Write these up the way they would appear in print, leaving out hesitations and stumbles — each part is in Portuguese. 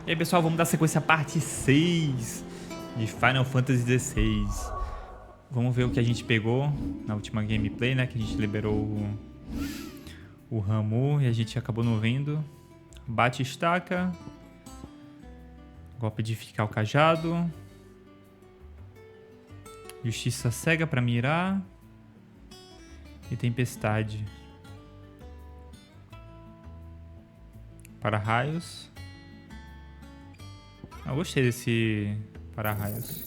E aí, pessoal, vamos dar sequência à parte 6 de Final Fantasy XVI. Vamos ver o que a gente pegou na última gameplay, né? Que a gente liberou o Ramu e a gente acabou não vendo. Bate estaca. Golpe de ficar o cajado. Justiça cega para mirar. E tempestade. Para-raios. Eu gostei desse para-raios.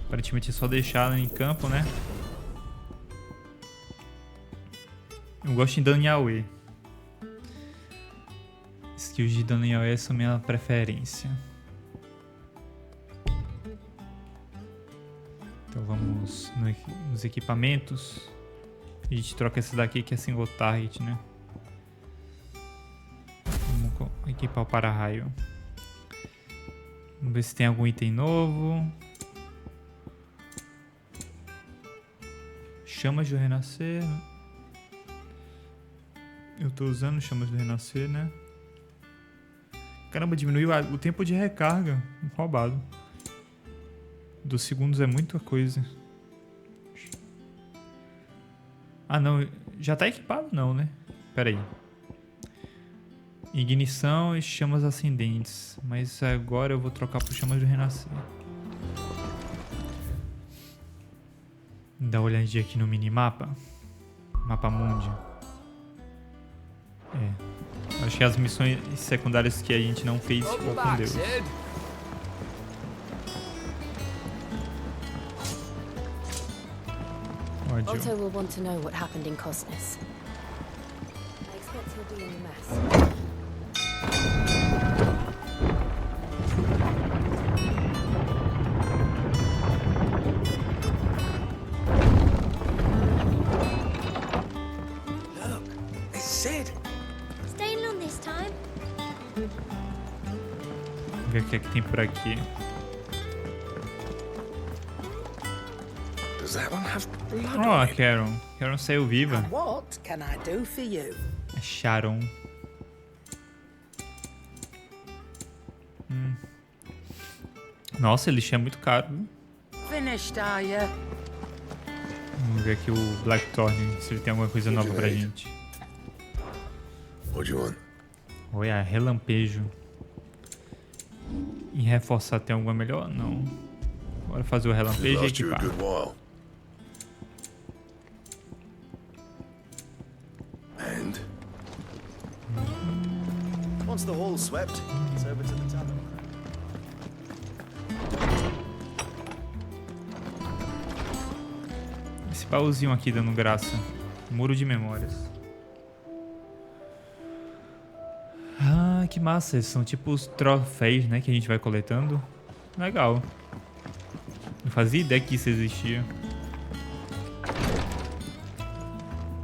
Aparentemente é só deixar em campo, né? Eu gosto de dano em AoE. Skills de dano em AoE são minha preferência. Então vamos nos equipamentos. A gente troca essa daqui que é single target, né? Vamos equipar o para-raio. Vamos ver se tem algum item novo. Chamas do renascer. Eu tô usando chamas do renascer, né? Caramba, diminuiu o tempo de recarga. Roubado. 2 segundos é muita coisa. Ah, não. Já tá equipado? Não, né? Pera aí. Ignição e chamas ascendentes. Mas agora eu vou trocar por chamas do renascer. Dá uma olhadinha aqui no minimapa. Mapa mundi. É. Acho que as missões secundárias que a gente não fez ficou com Deus. Otto will want to know what happened in Cosmos. I expect he'll be in the mess. Look, it's Sid. Staying long this time? Vamos ver o que é que tem por aqui. Does that one have blood Oh, on a it? Karen. Karen saiu viva. What can I do for you? É Sharon. Nossa, ele é muito caro, viu? Finished, are you? Vamos ver aqui o Blackthorn, se ele tem alguma coisa nova pra gente. What do you want? Olha, relampejo. E reforçar tem alguma melhor? Não. Bora fazer o relampejo e Lost you a equipar. good while. And? Once the hall's swept, it's over to the tavern. Esse baúzinho aqui dando graça. Muro de memórias. Ah, que massa. Esses são tipo os troféus, né? Que a gente vai coletando. Legal. Não fazia ideia que isso existia.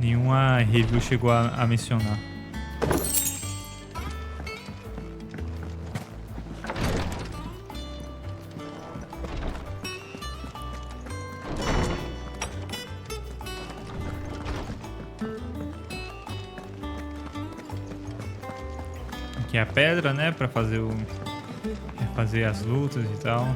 Nenhuma review chegou a mencionar. Aqui é a pedra, né? Pra fazer fazer as lutas e tal.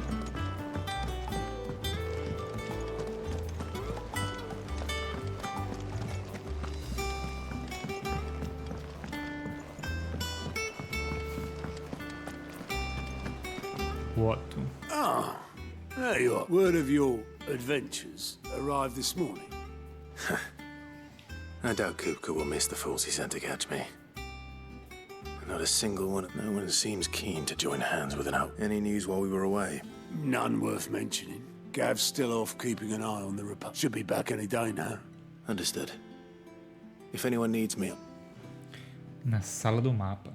What? Ah, there you are. Word of your adventures arrived this morning. I doubt Kupka will miss the fools he sent to catch me. Not a single one. No one seems keen to join hands with an out. Any news while we were away? None worth mentioning. Gav's still off keeping an eye on the Republic. Should be back any day now. Understood. If anyone needs me, Na sala do mapa.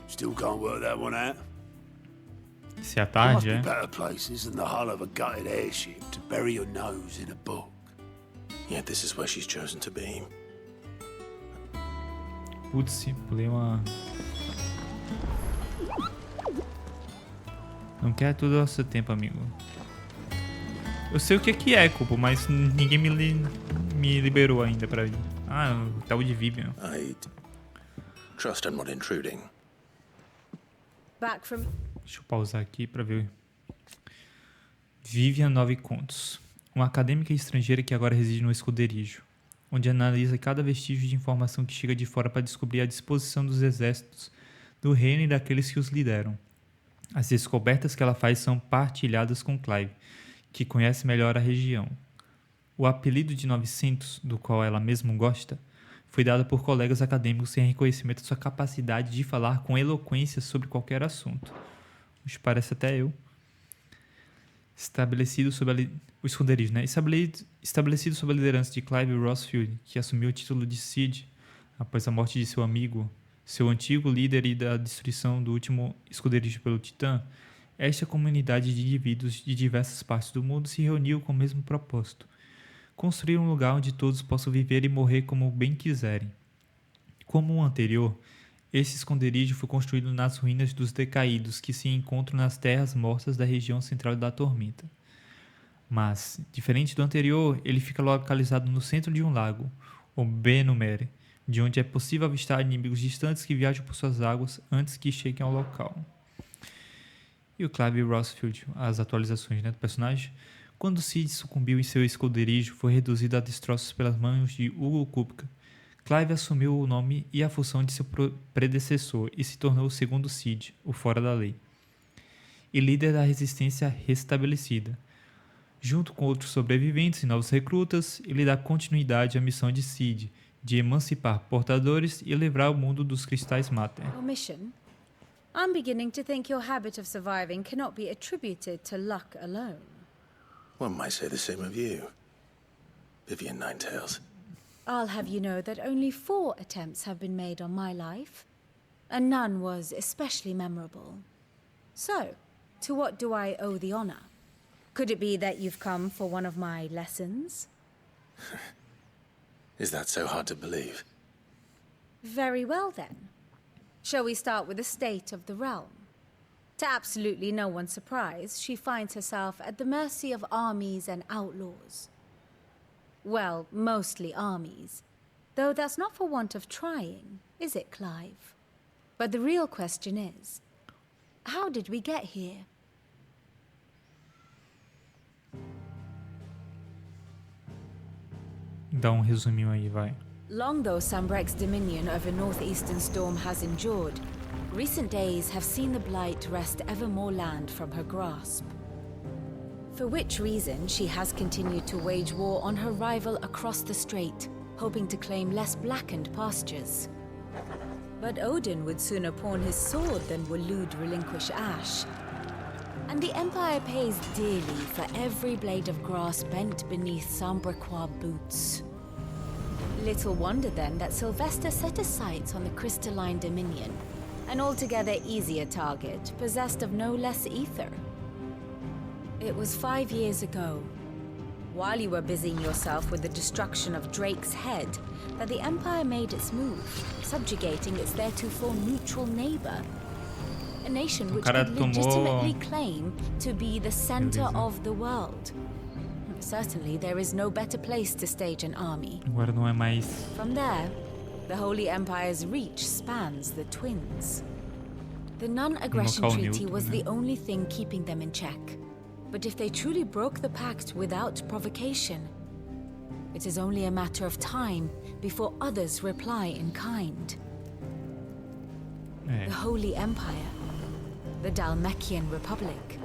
Still can't work that one out. Se é There must tarde, be é? better places than the hull of a gutted airship to bury your nose in a book. yet this is where she's chosen to be. Putz, pulei uma... Não quer tudo ao seu tempo, amigo. Eu sei o que é, Cupo, mas ninguém me liberou ainda pra ir. Ah, o tal de Vivian. Trust I'm not intruding. Back from... Deixa eu pausar aqui para ver. Vivian 9 Contos. Uma acadêmica estrangeira que agora reside no esconderijo, onde analisa cada vestígio de informação que chega de fora para descobrir a disposição dos exércitos do reino e daqueles que os lideram. As descobertas que ela faz são partilhadas com Clive, que conhece melhor a região. O apelido de 900, do qual ela mesma gosta, foi dado por colegas acadêmicos em reconhecimento de sua capacidade de falar com eloquência sobre qualquer assunto. Isso parece até eu. Estabelecido sob o esconderijo, né? Estabelecido sob a liderança de Clive Rossfield, que assumiu o título de Cid após a morte de seu amigo, seu antigo líder e da destruição do último esconderijo pelo Titã, esta comunidade de indivíduos de diversas partes do mundo se reuniu com o mesmo propósito: construir um lugar onde todos possam viver e morrer como bem quiserem. Como o anterior, esse esconderijo foi construído nas ruínas dos decaídos que se encontram nas terras mortas da região central da Tormenta. Mas, diferente do anterior, ele fica localizado no centro de um lago, o Benumere, de onde é possível avistar inimigos distantes que viajam por suas águas antes que cheguem ao local. E o Clive Rossfield, as atualizações, né, do personagem. Quando Cid sucumbiu em seu esconderijo, foi reduzido a destroços pelas mãos de Hugo Kupka. Clive assumiu o nome e a função de seu predecessor e se tornou o segundo Cid, o fora da lei, e líder da resistência restabelecida. Junto com outros sobreviventes e novos recrutas, ele dá continuidade à missão de Cid, de emancipar portadores e livrar o mundo dos cristais Mater. Your mission? I'm beginning to think your habit of surviving cannot be attributed to luck alone. One might say the same of you, Vivian Ninetails. I'll have you know that only 4 attempts have been made on my life, and none was especially memorable. So, to what do I owe the honor? Could it be that you've come for one of my lessons? Is that so hard to believe? Very well then. Shall we start with the state of the realm? To absolutely no one's surprise, she finds herself at the mercy of armies and outlaws. Well, mostly armies. Though that's not for want of trying, is it, Clive? But the real question is, how did we get here? Dá resuminho aí, vai. Long though Sambrek's dominion over northeastern Storm has endured, recent days have seen the Blight wrest ever more land from her grasp. For which reason she has continued to wage war on her rival across the strait, hoping to claim less blackened pastures. But Odin would sooner pawn his sword than Waloed relinquish Ash. And the Empire pays dearly for every blade of grass bent beneath Sambrequois boots. Little wonder then that Sylvester set his sights on the crystalline dominion, an altogether easier target, possessed of no less ether. It was 5 years ago, while you were busying yourself with the destruction of Drake's head, that the Empire made its move, subjugating its theretofore neutral neighbor. A nation which could legitimately claim to be the center of the world. Certainly, there is no better place to stage an army. Agora não é mais. From there, the Holy Empire's reach spans the Twins. The non-aggression local treaty neutro, was né? the only thing keeping them in check. But if they truly broke the pact without provocation, it is only a matter of time before others reply in kind. The Holy Empire, the Dalmekian Republic,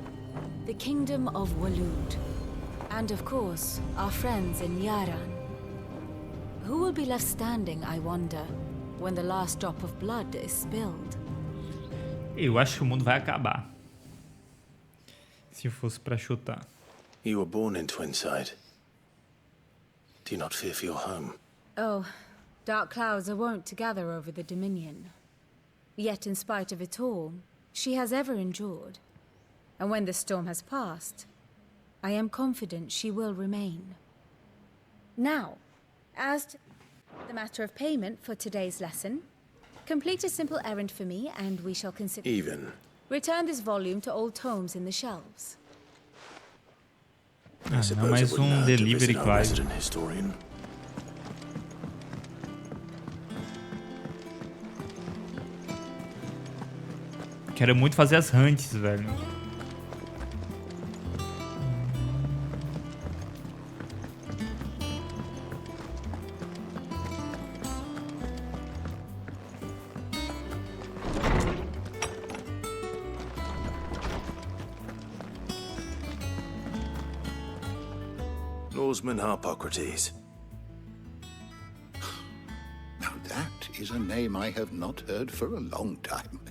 the Kingdom of Waloed, and of course, our friends in Yaran. Who will be left standing, I wonder, when the last drop of blood is spilled? Eu acho que o mundo vai acabar. Se fosse pra chutar. You were born in Twinside. Do you not fear for your home? Oh, dark clouds are wont to gather over the Dominion. Yet in spite of it all, she has ever endured. And when the storm has passed, I am confident she will remain. Now, as to the matter of payment for today's lesson, complete a simple errand for me and we shall consider... Even. Return this volume to old tomes in the shelves. I suppose mais it wouldn't hurt to delivery, visit our Clive. resident historian. quero muito fazer as hunts, velho. Norseman Harpocrates. Now that is a name I have not heard for a long time.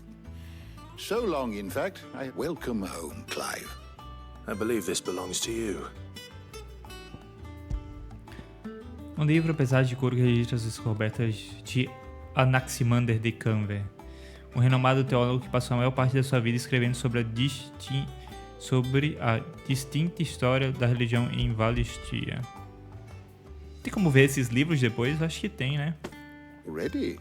So long, in fact, I welcome home, Clive. I believe this belongs to you. Um livro, apesar de cor, que registra as descobertas de Anaximander de Canver, um renomado teólogo que passou a maior parte da sua vida escrevendo sobre a distinta história da religião em Valistia. Tem como ver esses livros depois? Acho que tem, né? Ready?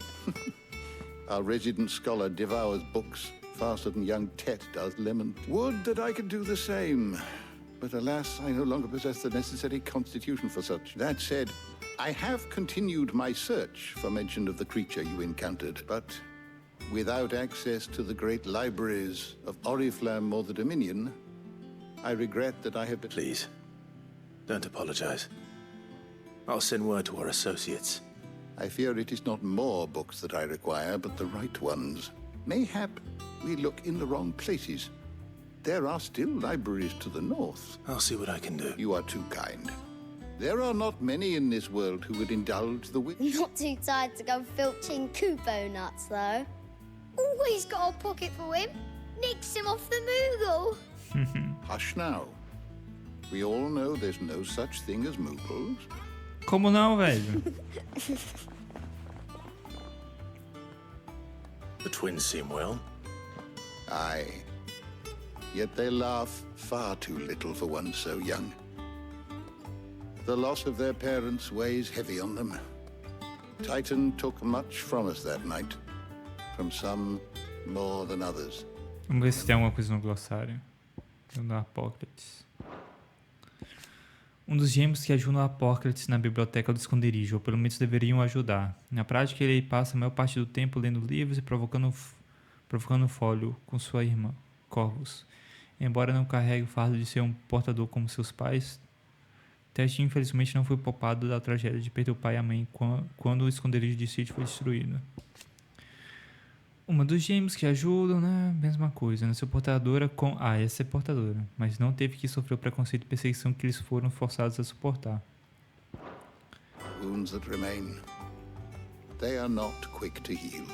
Our resident scholar devours books faster than young Tet does lemon. Would that I could do the same. But alas, I no longer possess the necessary constitution for such. That said, I have continued my search for mention of the creature you encountered, but without access to the great libraries of Oriflamme or the Dominion, I regret that I have been... Please, don't apologize. I'll send word to our associates. I fear it is not more books that I require, but the right ones. Mayhap we look in the wrong places. There are still libraries to the north. I'll see what I can do. You are too kind. There are not many in this world who would indulge the wish. Not too tired to go filching Kupo nuts, though. Always got a pocket for him. Nicks him off the Moogle. Hush now. We all know there's no such thing as Moogles. Como não, velho? The twins seem well. Aye. Yet they laugh far too little for one so young. The loss of their parents weighs heavy on them. Titan took much from us that night. From some more than others. Vamos ver se tem alguma coisa no glossário. No Apócrates. Um dos gêmeos que ajudam Apócrates na biblioteca do esconderijo, ou pelo menos deveriam ajudar. Na prática, ele passa a maior parte do tempo lendo livros e provocando fólio com sua irmã, Corvus. Embora não carregue o fardo de ser um portador como seus pais, Ted infelizmente não foi poupado da tragédia de perder o pai e a mãe quando o esconderijo de Sid foi destruído. Uma dos gêmeos que ajudam, né? Mesma coisa, nasceu portadora com... essa é portadora, mas não teve que sofrer o preconceito e perseguição que eles foram forçados a suportar. Wounds that remain, they are not quick to heal.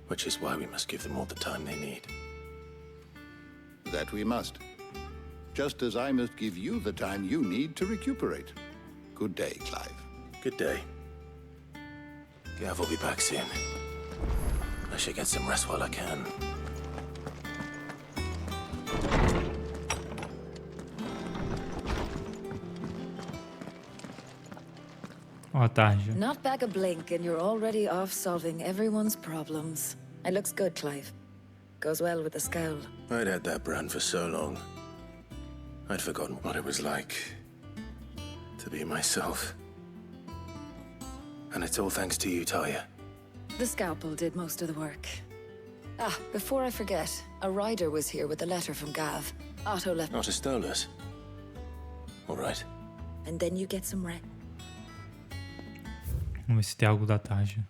Which is why we must give them all the time they need. That we must. Just as I must give you the time you need to recuperate. Good day, Clive. Good day. Gav will be back soon. I should get some rest while I can. Ó, Tarja. Not back a blink and you're already off solving everyone's problems. It looks good, Clive. Goes well with the scowl. I'd had that brand for so long. I'd forgotten what it was like to be myself. And it's all thanks to you, Talia. The scalpel did most of the work. Before I forget, a rider was here with a letter from Gav. Otto left... Not a Stolas. All right. And then you get some rest. Vamos ver se tem algo da Tarja.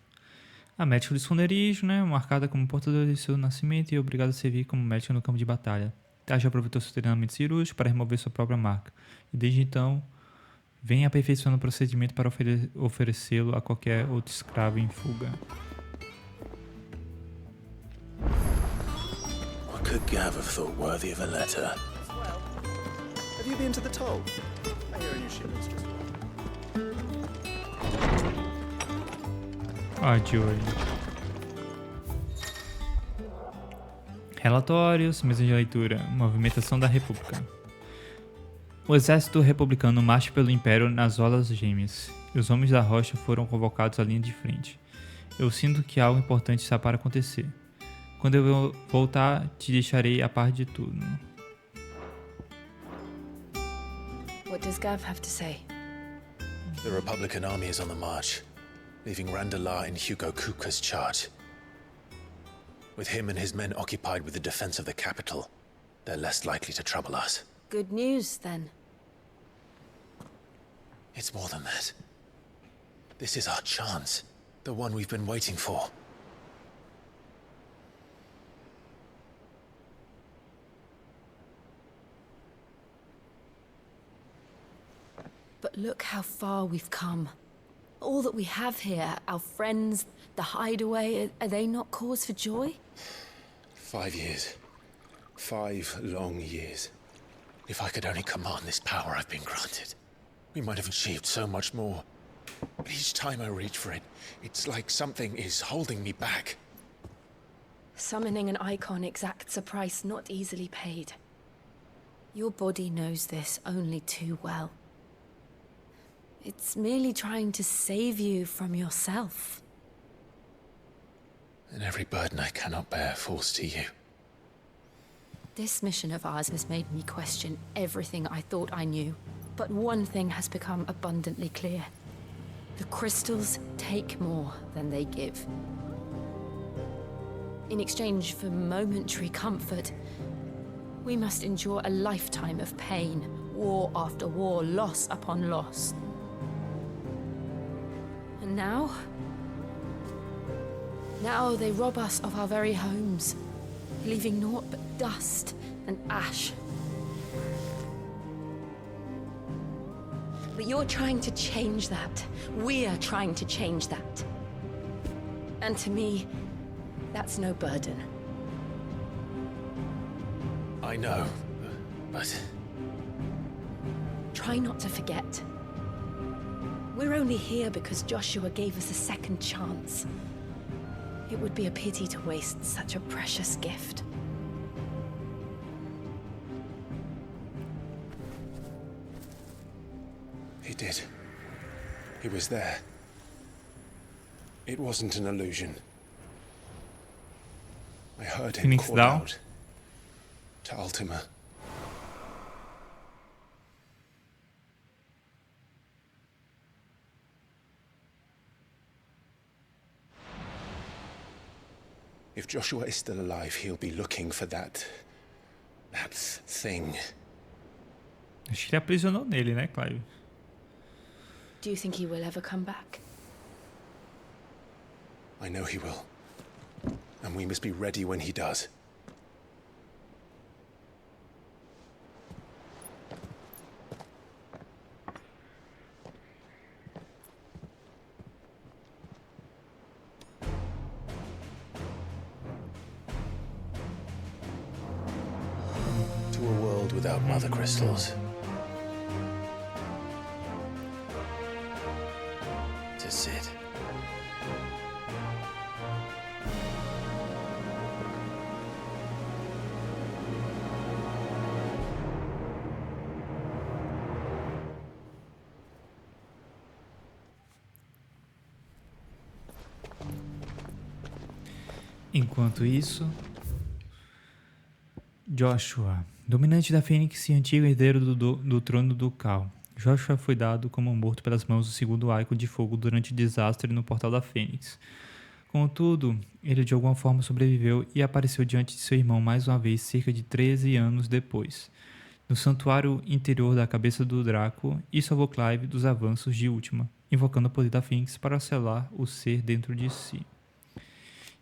A médica do esconderijo, né? Marcada como portadora de seu nascimento e obrigada a servir como médica no campo de batalha. Tarja aproveitou seu treinamento cirúrgico para remover sua própria marca. E desde então, vem aperfeiçoando o procedimento para oferecê-lo a qualquer outro escravo em fuga. What could Gav have thought worthy of a letter? Have you been to the toll? I hear a new shipment's just De olho. Relatórios, mesa de leitura, movimentação da República. O exército republicano marcha pelo Império nas Olas Gêmeas, e os homens da rocha foram convocados à linha de frente. Eu sinto que algo importante está para acontecer. Quando eu voltar, te deixarei a par de tudo. What does Gav have to say? The Republican army is on the march, leaving Randalar in Hugo Kuka's charge. With him and his men occupied with the defense of the capital, they're less likely to trouble us. Good news, then. It's more than that. This is our chance. The one we've been waiting for. But look how far we've come. All that we have here, our friends, the hideaway, are they not cause for joy? 5 years. 5 long years. If I could only command this power I've been granted, we might have achieved so much more. But each time I reach for it, it's like something is holding me back. Summoning an icon exacts a price not easily paid. Your body knows this only too well. It's merely trying to save you from yourself. And every burden I cannot bear falls to you. This mission of ours has made me question everything I thought I knew. But one thing has become abundantly clear. The crystals take more than they give. In exchange for momentary comfort, we must endure a lifetime of pain, war after war, loss upon loss. And now they rob us of our very homes, leaving naught but dust and ash. But you're trying to change that. We're trying to change that. And to me, that's no burden. I know, but... Try not to forget. We're only here because Joshua gave us a second chance. It would be a pity to waste such a precious gift. He did. He was there. It wasn't an illusion. I heard him Phoenix call down. out to Ultima. If Joshua is still alive, he'll be looking for that thing. Acho que ele aprisionou nele, né, Clive? Do you think he will ever come back? I know he will. And we must be ready when he does. To a world without mother crystals. To Sid. Enquanto isso, Joshua, dominante da Fênix e antigo herdeiro do trono ducal. Joshua foi dado como morto pelas mãos do segundo Icon de Fogo durante o desastre no Portal da Fênix. Contudo, ele de alguma forma sobreviveu e apareceu diante de seu irmão mais uma vez cerca de 13 anos depois, no santuário interior da cabeça do Draco, e salvou Clive dos avanços de Ultima, invocando o poder da Fênix para selar o ser dentro de si.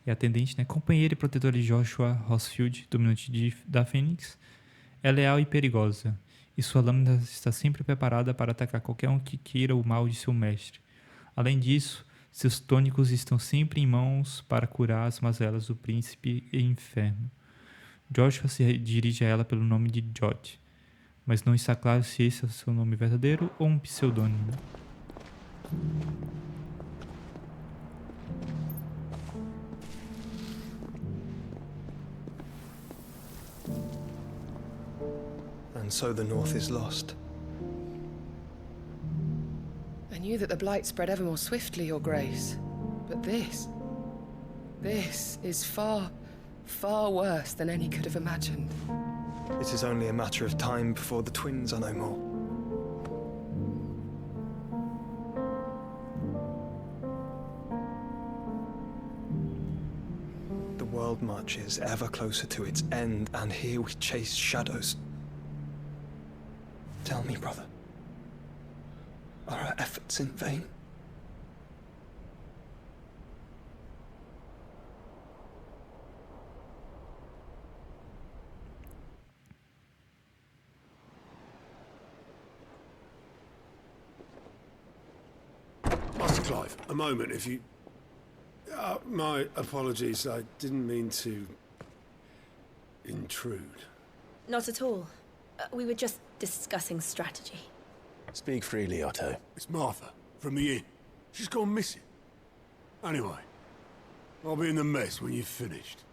E a atendente, né, companheira e protetora de Joshua Rossfield, dominante da Fênix, é leal e perigosa, e sua lâmina está sempre preparada para atacar qualquer um que queira o mal de seu mestre. Além disso, seus tônicos estão sempre em mãos para curar as mazelas do príncipe e inferno. Joshua se dirige a ela pelo nome de Jot, mas não está claro se esse é o seu nome verdadeiro ou um pseudônimo. And so the North is lost. I knew that the Blight spread ever more swiftly, Your Grace. But this is far, far worse than any could have imagined. It is only a matter of time before the twins are no more. The world marches ever closer to its end, and here we chase shadows. Tell me, brother, are our efforts in vain? Master Clive, a moment, if you... my apologies, I didn't mean to... intrude. Not at all. We were just discussing strategy. Speak freely, Otto. It's Martha, from the inn. She's gone missing. Anyway, I'll be in the mess when you've finished.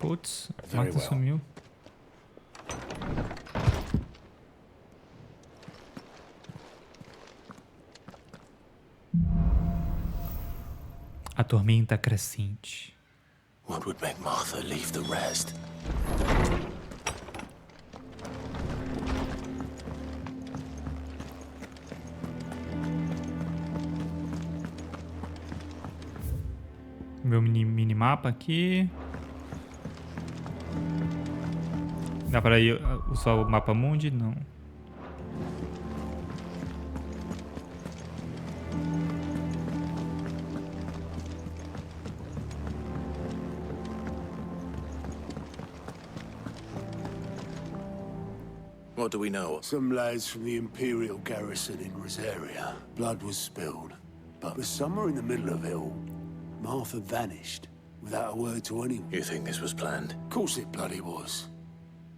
Putz, Very Marta well. sumiu. A tormenta crescente. What would make Martha leave the rest? Meu minimapa aqui. Dá pra ir usar o mapa mundi? Não. What do we know? Some lads from the Imperial garrison in Rosaria. Blood was spilled. But somewhere in the middle of it all, Martha vanished without a word to anyone. You think this was planned? Of course it bloody was.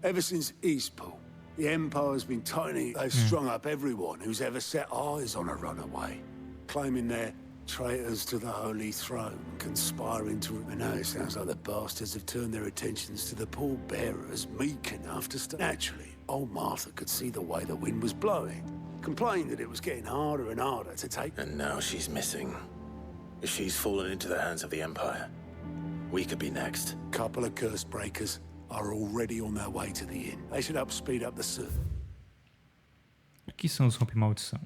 Ever since Eastpool, the Empire's been tightening. They've strung up everyone who's ever set eyes on a runaway, claiming they're traitors to the Holy Throne, conspiring to... And now it sounds like the bastards have turned their attentions to the pallbearers meek enough to stay. Naturally, old Martha could see the way the wind was blowing, complained that it was getting harder and harder to take... And now she's missing. If she's fallen into the hands of the Empire, we could be next. Couple of curse breakers are already on their way to the inn. They should help speed up the search. O que são os rompe-maldição?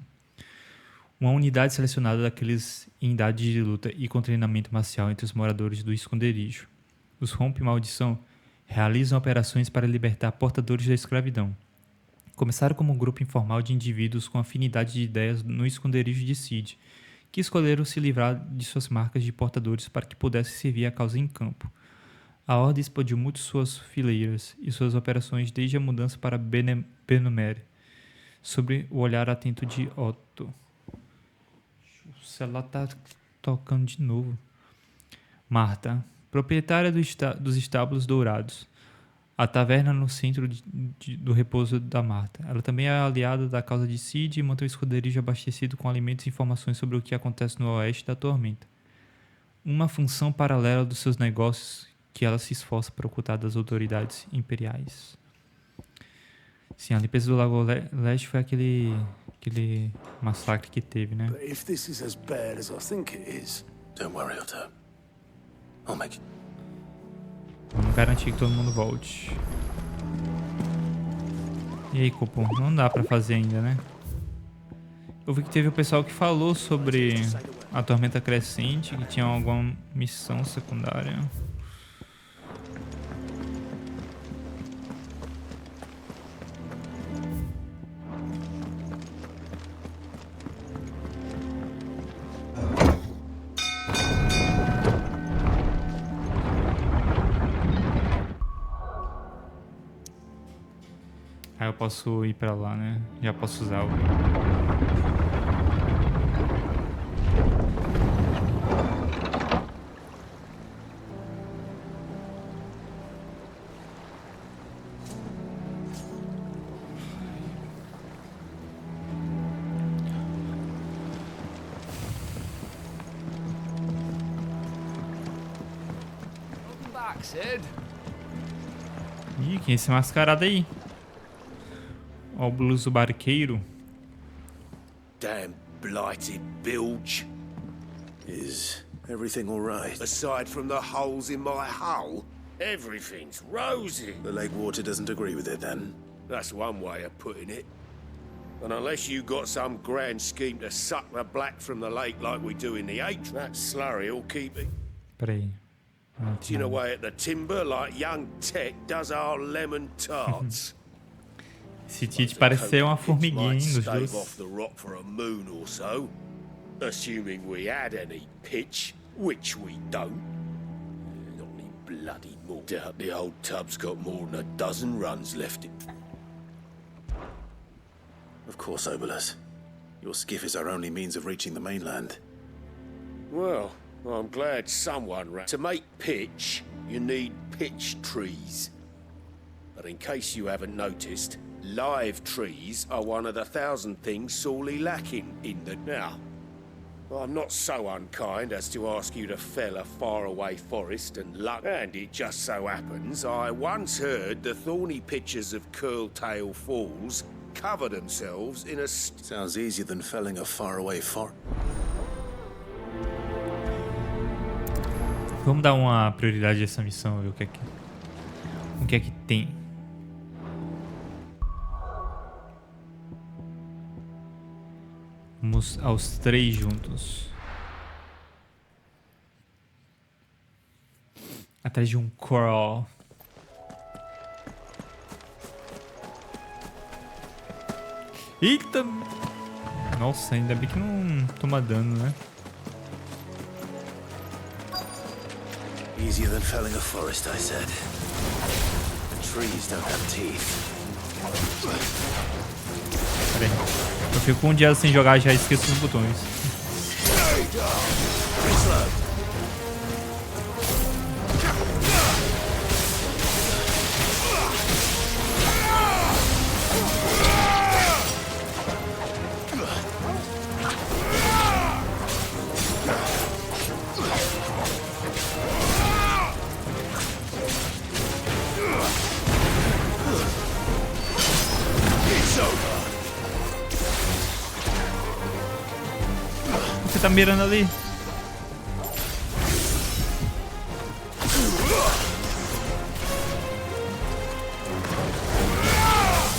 Uma unidade selecionada daqueles em idade de luta e com treinamento marcial entre os moradores do esconderijo. Os rompe-maldição realizam operações para libertar portadores da escravidão. Começaram como um grupo informal de indivíduos com afinidade de ideias no esconderijo de Cid, que escolheram se livrar de suas marcas de portadores para que pudessem servir a causa em campo. A Ordem expandiu muito suas fileiras e suas operações desde a mudança para Benumere, sob o olhar atento de Otto. O celular tá tocando de novo. Marta, proprietária dos estábulos dourados. A taverna no centro do repouso da Marta. Ela também é aliada da causa de Cid e mantém o esconderijo abastecido com alimentos e informações sobre o que acontece no oeste da tormenta. Uma função paralela dos seus negócios que ela se esforça para ocultar das autoridades imperiais. Sim, a limpeza do Lago Leste foi aquele massacre que teve, né? But if this is as bad as I think it is... Don't worry, Otto. I'll make it. Vamos garantir que todo mundo volte. E aí, Cupom? Não dá pra fazer ainda, né? Eu vi que teve o pessoal que falou sobre a tormenta crescente, que tinha alguma missão secundária. Aí eu posso ir pra lá, né? Já posso usar o... Welcome back, Sid. Ih, quem é esse mascarado aí? Ó o blues do barqueiro. Damn blighted bilge. Is everything all right? Aside from the holes in my hull, everything's rosy. The lake water doesn't agree with it, then? That's one way of putting it. And unless you got some grand scheme to suck the black from the lake like we do in the H, that slurry will keep it. Peraí. Tin away at the timber like young Tech does our lemon tarts. Esse Tite parece ser uma formiguinha, hein, dos Stave dois. off the rock for a moon or so, assuming we had any pitch, which we don't. Not any bloody more. Doubt the old tub's got more than a dozen runs left in. Of course, Obolus. Your skiff is our only means of reaching the mainland. Well, I'm glad someone ran. To make pitch, you need pitch trees. But in case you haven't noticed, live trees are one of the 1,000 things sorely lacking in the... Now, I'm not so unkind as to ask you to fell a faraway forest and luck. And it just so happens, I once heard the thorny pitchers of Curltail Falls cover themselves in a... Sounds easier than felling a faraway forest. Vamos dar uma prioridade a essa missão, ver o que é que tem. Vamos aos 3 juntos. Atrás de um coral. Eita! Nossa, ainda bem que não toma dano, né? Easier than felling a forest, I said. The trees don't have teeth. Pera aí. Eu fico um dia sem jogar e já esqueço os botões. Você tá mirando ali?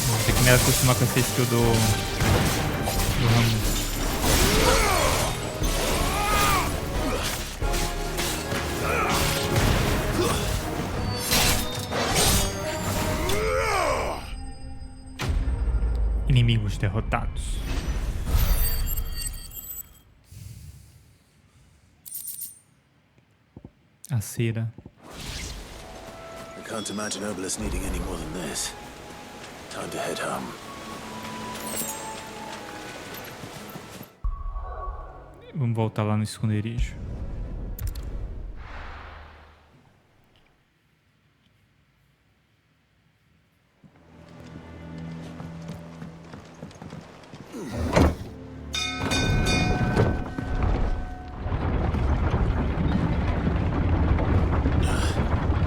Vou ter que me acostumar com essa skill do ramo. Inimigos derrotados. A cera. I can't imagine Obolus needing any more than this. Time to head home. Vamos voltar lá no esconderijo.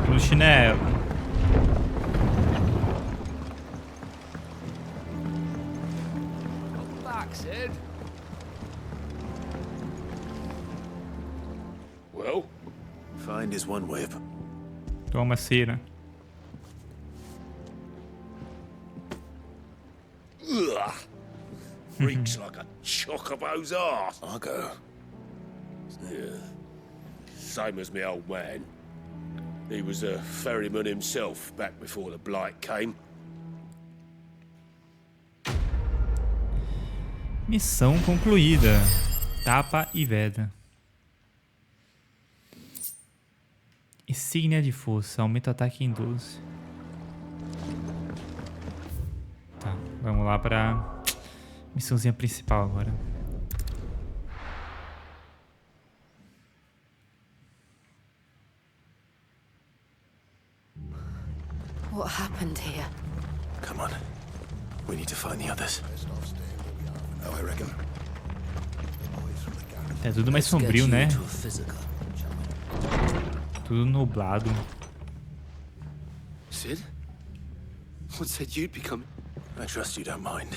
No chinelo. Back, Sid. Well? Find is one way of... Toma cera. Ugh. Reeks like a chocobo's arse. Argo. Yeah. Same as me old man. He was a ferryman himself back before the blight came. Missão concluída. Tapa e veda. Insígnia de força. Aumenta o ataque em 12. Tá, vamos lá pra missãozinha principal agora. What happened here? Come on. We need to find the others. I reckon. É tudo mais sombrio, né? Tudo nublado. Sid? What said you'd be coming? I trust you don't mind.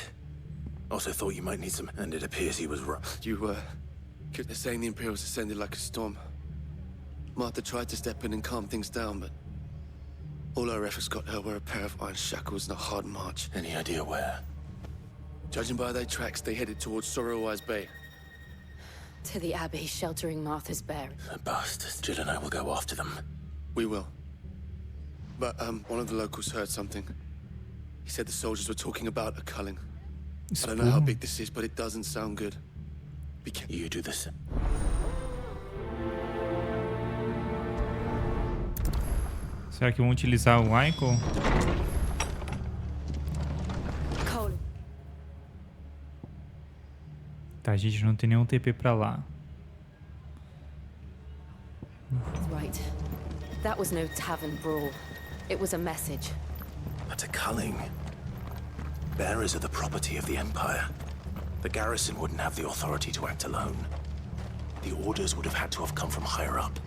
Also thought you might need some, and it appears he was right. They're saying the Imperials descended like a storm. Martha tried to step in and calm things down, but all our efforts got her were a pair of iron shackles and a hard march. Any idea where? Judging by their tracks, they headed towards Sorrowwise Bay. To the Abbey, sheltering Martha's bear. The bastards. Jill and I will go after them. We will. But, one of the locals heard something. He said the soldiers were talking about a culling. I don't know how big this is, but it doesn't sound good. Be careful. You do this. Será que vão utilizar o Michael? Tá, a gente não tem nenhum TP pra lá. Right. That was no tavern brawl. It was a message. But a culling. Bearers are the property of the Empire. The garrison wouldn't have the authority to act alone. The orders would have had to have come from higher up.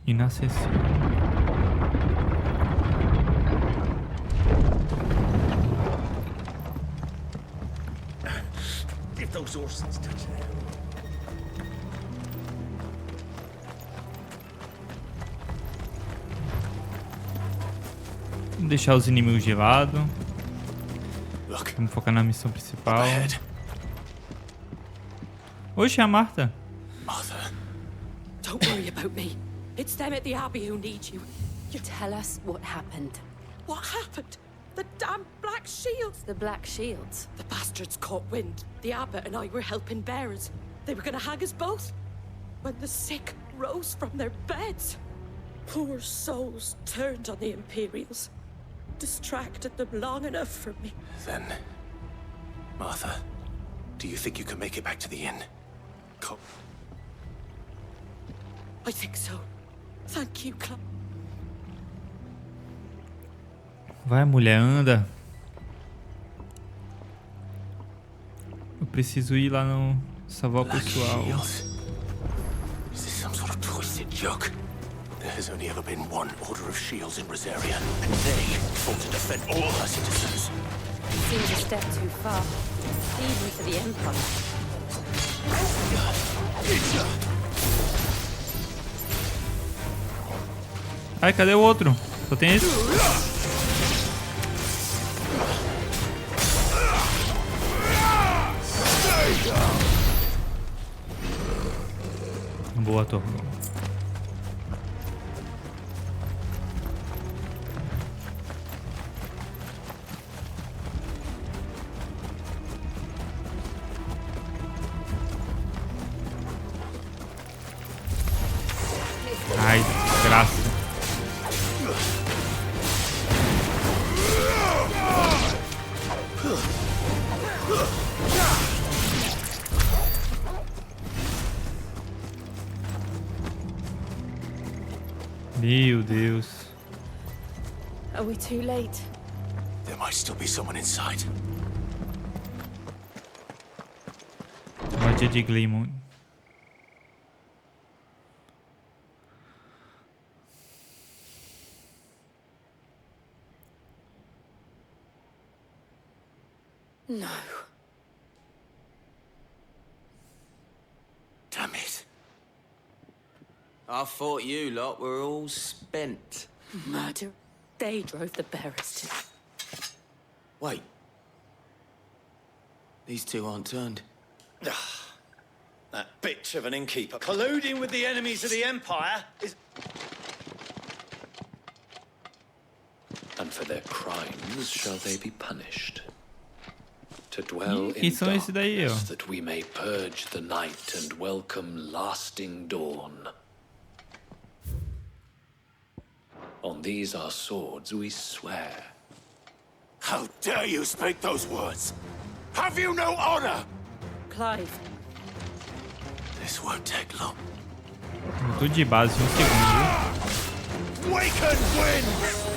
Inacessível. If those orsons touch there. Vamos deixar os inimigos de lado. Vamos focar na missão principal. Oxe, a Martha. Martha. Don't worry about me. It's them at the Abbey who need you. You tell us what happened. What happened? The damn Black Shields. The Black Shields? The bastards caught wind. The abbot and I were helping bearers. They were gonna hang us both. When the sick rose from their beds. Poor souls turned on the Imperials. Distracted them long enough from me. Then, Martha, do you think you can make it back to the inn? I think so. Thank you, Club. Vai, mulher, anda. Eu preciso ir lá no salvar o pessoal. Is this some sort of twisted joke? There has only ever been one Order of Shields in Rosaria, and they fought to defend all her citizens. Seems a step too far, even for the Empire. Ai, cadê o outro? Só tem esse? Boa, torre. Ai, desgraça. Meu Deus. Are we too late? There might still be someone inside. Magia de Gleamon. No. Damn it. I thought you lot were all spent. Murder. They drove the bearers to. Wait. These two aren't turned. That bitch of an innkeeper colluding with the enemies of the Empire is... And for their crimes shall they be punished. To dwell Que in são esse daí, ó? darkness, that we may purge the night and welcome lasting dawn. On these our swords we swear. How dare you speak those words? Have you no honor? Clive. This won't take long. Tudo de base, segundo. Waken winds!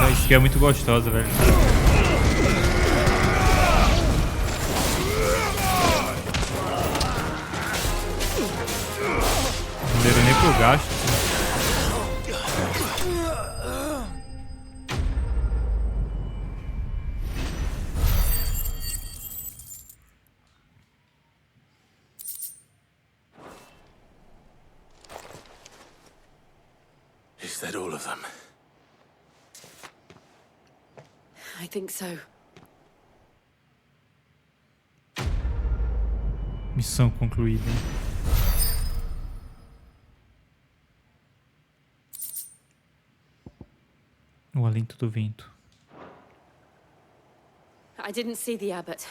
Essa skill é muito gostosa, velho. Não deu nem pro gasto. that all of them? I think so. Missão concluída. O alento do vento. I didn't see the abbot.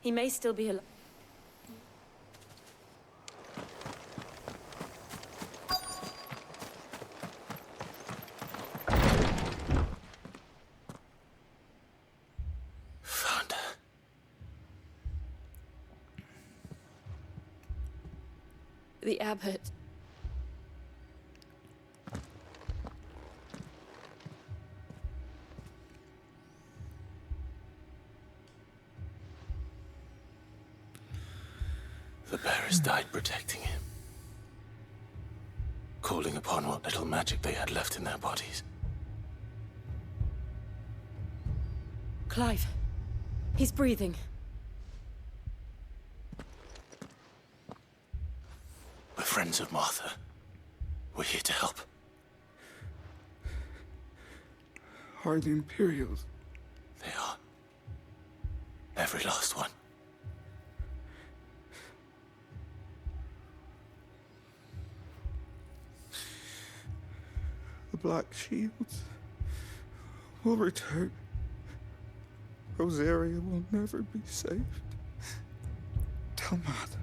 He may still be alive. Found her. The abbot. The bearers died protecting him. Calling upon what little magic they had left in their bodies. Clive. He's breathing. We're friends of Martha. We're here to help. Are the Imperials? They are. Every last one. The Black Shields will return. Rosaria will never be saved. Tell Martha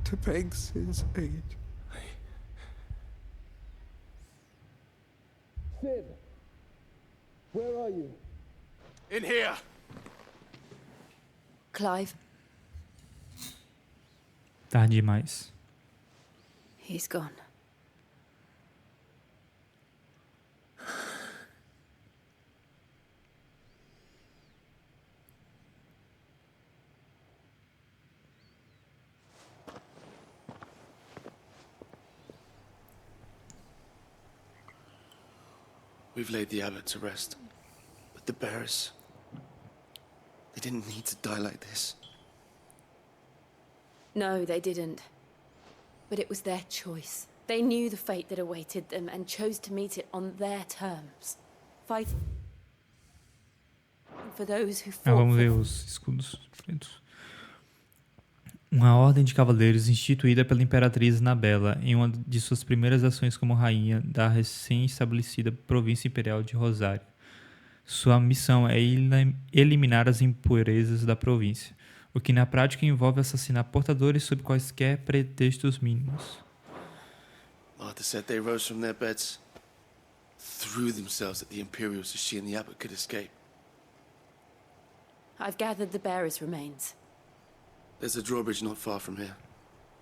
to beg Sid's aid. Sid, where are you? In here! Clive. Tarde demais. He's gone. We've laid the abbot to rest. But the bearers... they didn't need to die like this. No, they didn't. But it was their choice. They knew the fate that awaited them and chose to meet it on their terms. Fighting for those who fought Vamos ver os escudos pretos. Uma ordem de cavaleiros instituída pela Imperatriz Isabela em uma de suas primeiras ações como rainha da recém-estabelecida província imperial de Rosário. Sua missão é eliminar as impurezas da província, o que na prática envolve assassinar portadores sob quaisquer pretextos mínimos. Martha said they rose from their beds, threw themselves at the Imperials so she and the abbot could escape. I've gathered the bearers' remains. There's a drawbridge not far from here.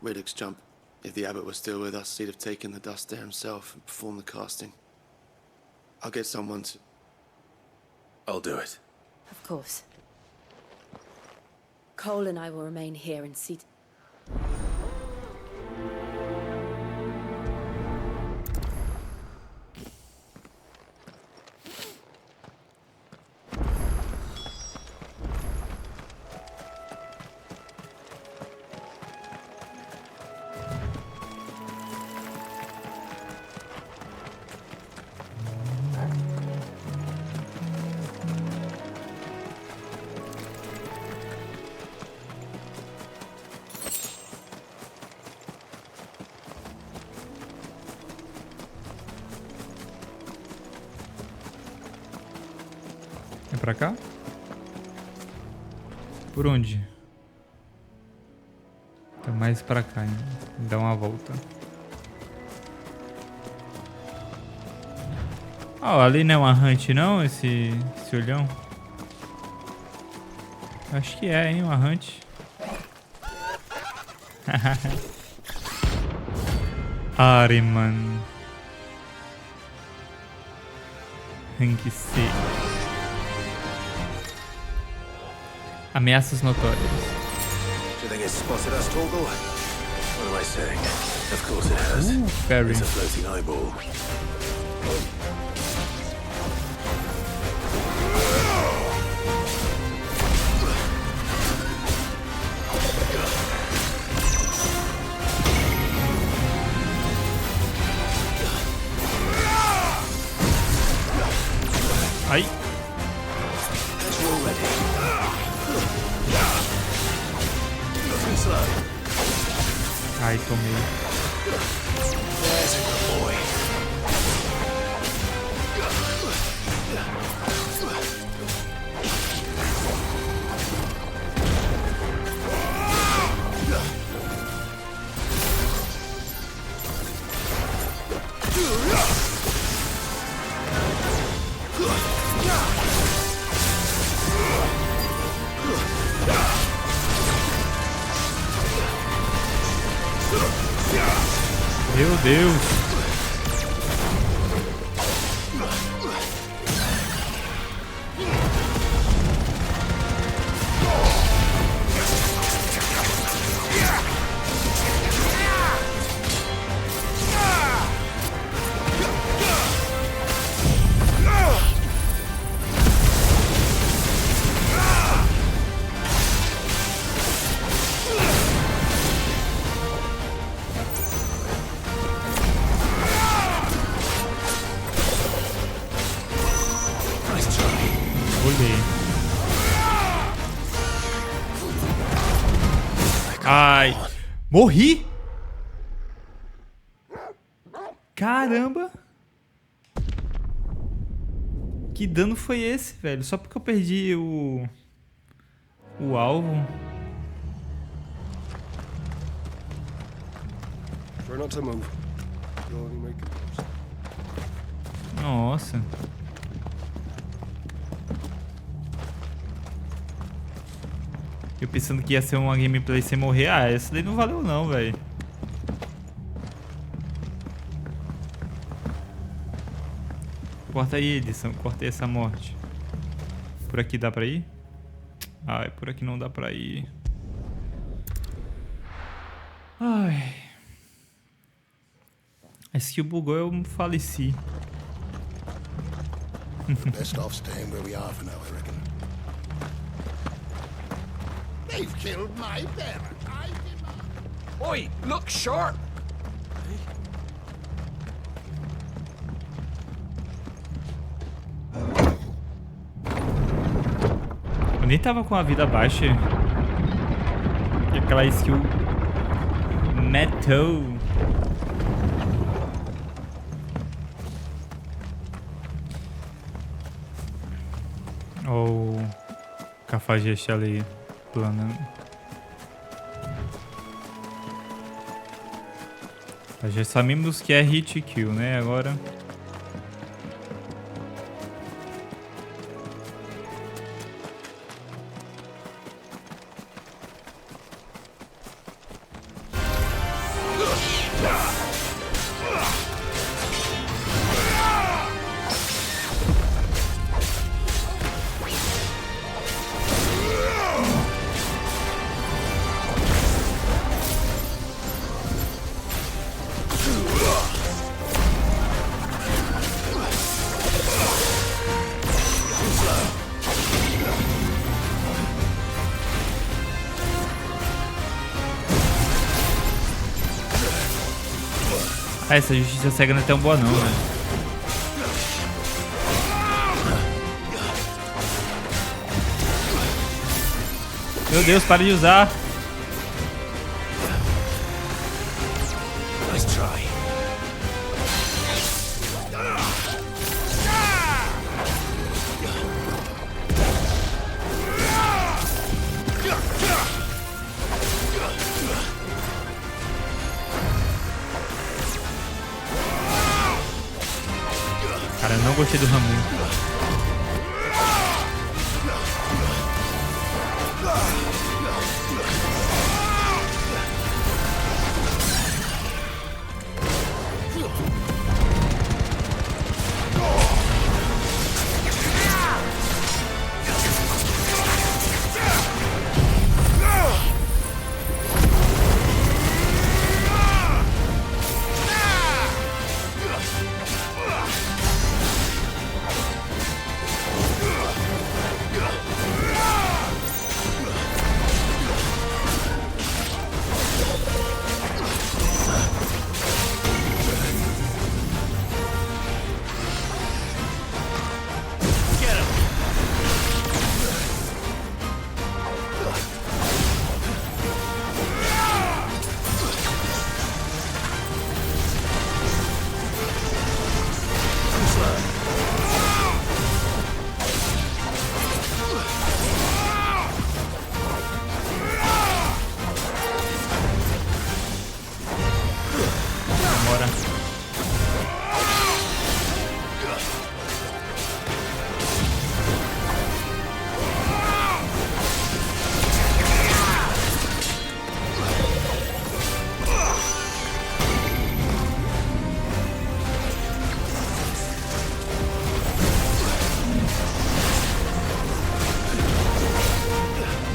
Radix jump. If the abbot was still with us, he'd have taken the dust there himself and performed the casting. I'll get someone to... I'll do it. Of course. Cole and I will remain here and see... É pra cá? Por onde? Tá mais pra cá ainda. Dá uma volta. Ah, ali não é uma hunt não, esse olhão? Acho que é, hein, uma hunt. Ariman. Tem que ser. Ameaças notórias. Do you think it's spotted us, Torgal? What am I saying? Of course it has. Very. It's a floating eyeball. Ai, tomei. There's a good boy. Meu Deus. Olhei. Ai, morri? Caramba. Que dano foi esse, velho? Só porque eu perdi o alvo. Try not to move. You'll only make it worse. Nossa. Eu pensando que ia ser uma gameplay sem morrer. Ah, essa daí não valeu não, velho. Corta aí, edição. Cortei essa morte. Por aqui dá pra ir? Ai, por aqui não dá pra ir. Ai. A skill bugou, eu faleci. Best off staying where we are for now, I reckon. They've killed my parents. I demand. Oi, look sharp! Eu nem tava com a vida baixa. E aquela skill metal. Oh, o cafajeste ali planando. Já sabemos que é hit kill, né? Agora. Ah, essa justiça cega não é tão boa não, velho. Meu Deus, para de usar. Nice try. Cara, eu não gostei do Ramu.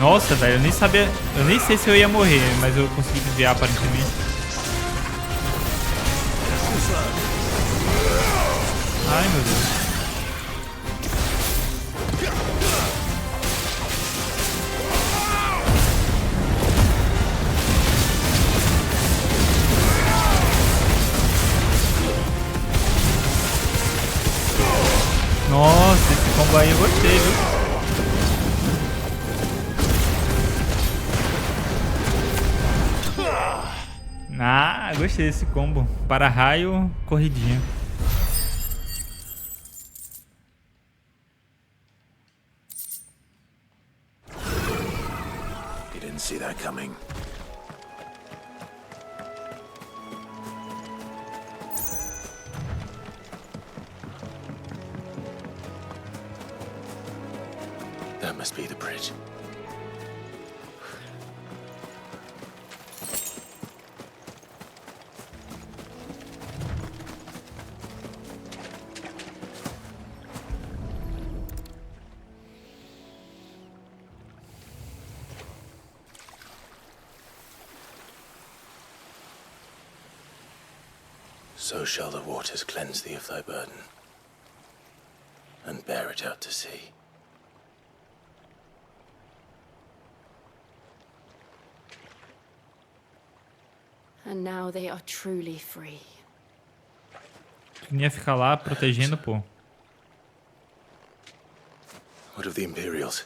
Nossa, velho, eu nem sabia... Eu nem sei se eu ia morrer, mas eu consegui desviar aparentemente. Ai, meu Deus. Nossa, esse combo aí eu gostei, viu? Ah, gostei desse combo. Para raio, corridinha. You didn't see that coming. That must be the bridge. So shall the waters cleanse thee of thy burden, and bear it out to sea. And now they are truly free. Quem ia ficar lá protegendo, pô. What of the Imperials?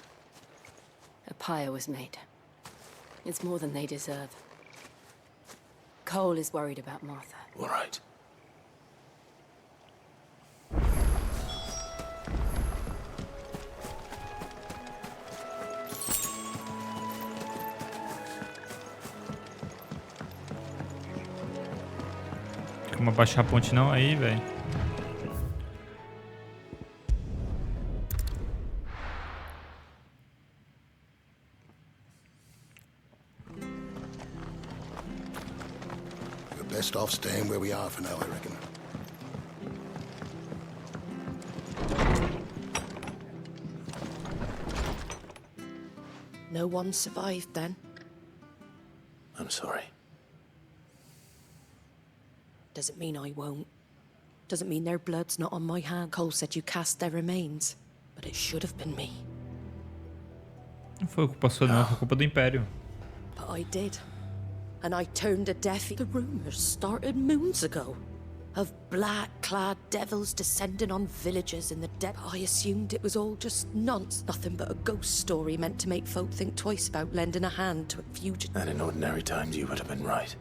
A pyre was made. It's more than they deserve. Cole is worried about Martha. All right. Como abaixar a ponte não aí, velho. We're best off staying where we are for now, I reckon. No one survived then? I'm sorry. Doesn't mean I won't. Doesn't mean their blood's not on my hand. Cole said you cast their remains, but it should have been me. Não foi culpa sua não, foi culpa do Império. But I did. And I turned a deaf ear. The rumors started moons ago. Of black-clad devils descending on villagers in the depth. I assumed it was all just nonsense. Nothing but a ghost story meant to make folk think twice about lending a hand to a fugitive. And in ordinary times you would have been right.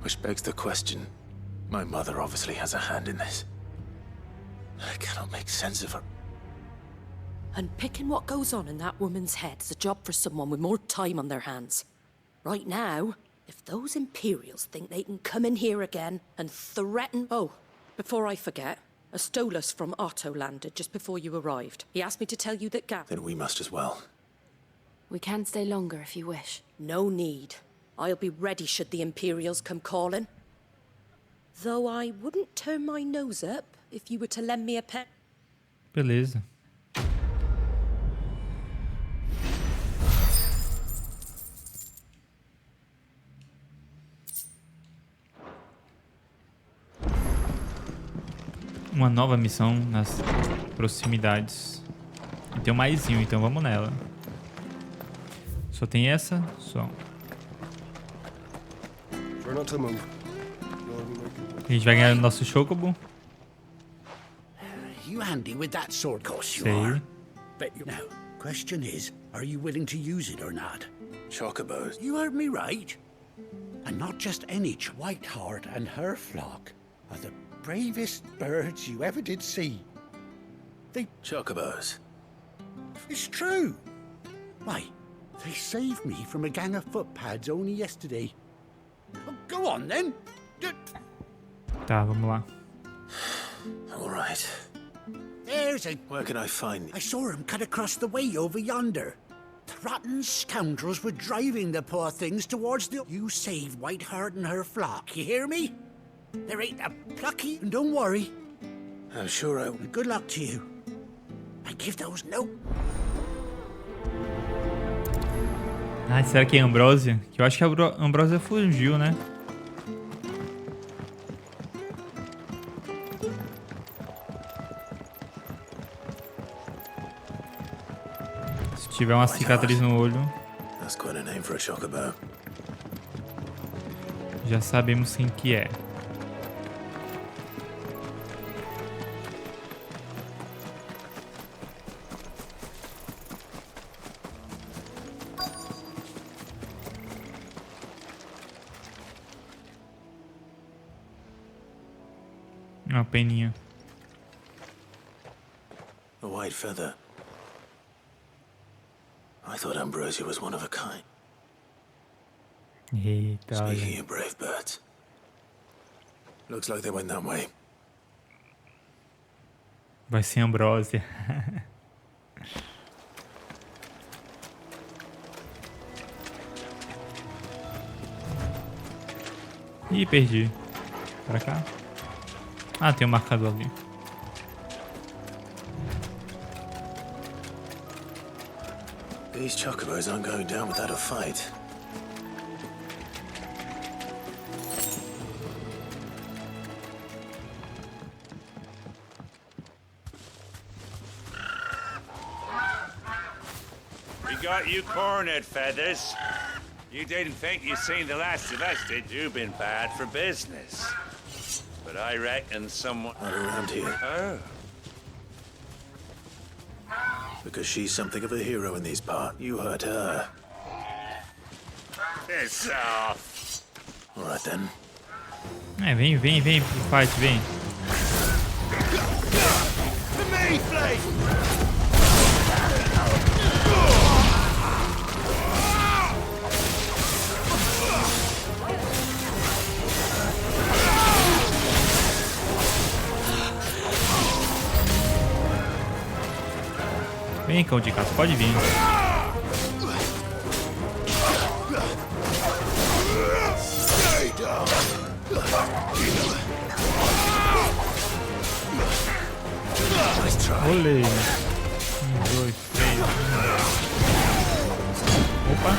Which begs the question, my mother obviously has a hand in this. I cannot make sense of her. And picking what goes on in that woman's head is a job for someone with more time on their hands. Right now, if those Imperials think they can come in here again and threaten... Oh, before I forget, a Stolas from Otto landed just before you arrived. He asked me to tell you that Gav... Then we must as well. We can stay longer if you wish. No need. I'll be ready should the Imperials come calling. Though I wouldn't turn my nose up if you were to lend me a pen. Beleza. Uma nova missão nas proximidades. E tem um maisinho, então vamos nela. Só tem essa? Só. A gente vai ganhar o nosso Chocobo. You handy with that sword, course you Sei. are. But now, question is, are you willing to use it or not? Chocobos. You heard me right. And not just any Whiteheart and her flock are the bravest birds you ever did see. They... Chocobos. It's true. Why, they saved me from a gang of footpads only yesterday. Oh, go on, then. Tá, vamos lá. All right. There's a... Where can I find... I saw him cut across the way over yonder. The rotten scoundrels were driving the poor things towards the... You save Whiteheart and her flock, you hear me? There ain't a plucky... And don't worry. I'm sure I... Good luck to you. And give those no... Ah, será que é Ambrósia? Que eu acho que a Ambrósia fugiu, né? Se tiver uma cicatriz no olho, That's quite a name for a chocobo. já sabemos quem que é. Uma peninha. A white feather. I thought Ambrosia was one of a kind. Eita, Speaking of brave birds. Looks like they went that way. vai ser Ambrósia. Ih, perdi. Pra cá. Ah, tem um marcador ali. These chocobos aren't going down without a fight. We got you cornered, Feathers. You didn't think you'd seen the last of us, did you? Been bad for business. But I reckon someone... Not around here. Oh. Because she's something of a hero in these parts. You hurt her. Piss off. Alright then. É, vem pro fight, vem. To me, Flake! Vem, cão de caça, pode vir. Olê. 1, 2, 3. Opa.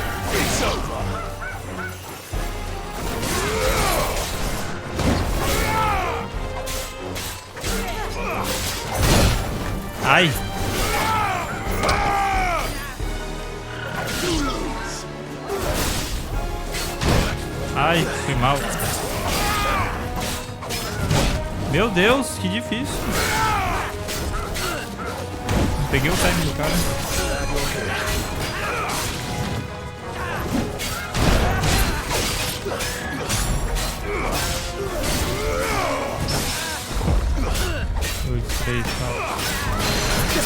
Ai. Ai, foi mal. Meu Deus, que difícil. Peguei o time do cara. Dois, três, quatro.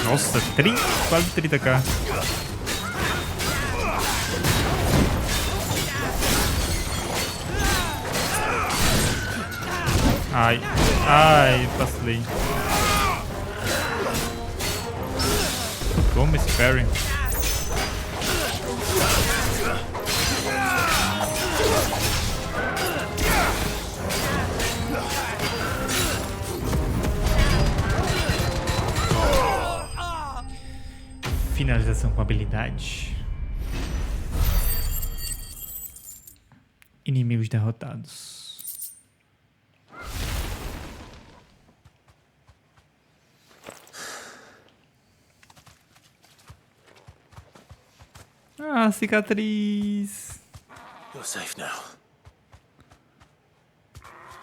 Nossa, 30, quase 30k. Ai, ai, vacilei. Toma esse parry. Finalização com habilidade. Inimigos derrotados. Ah, cicatriz. You're safe now.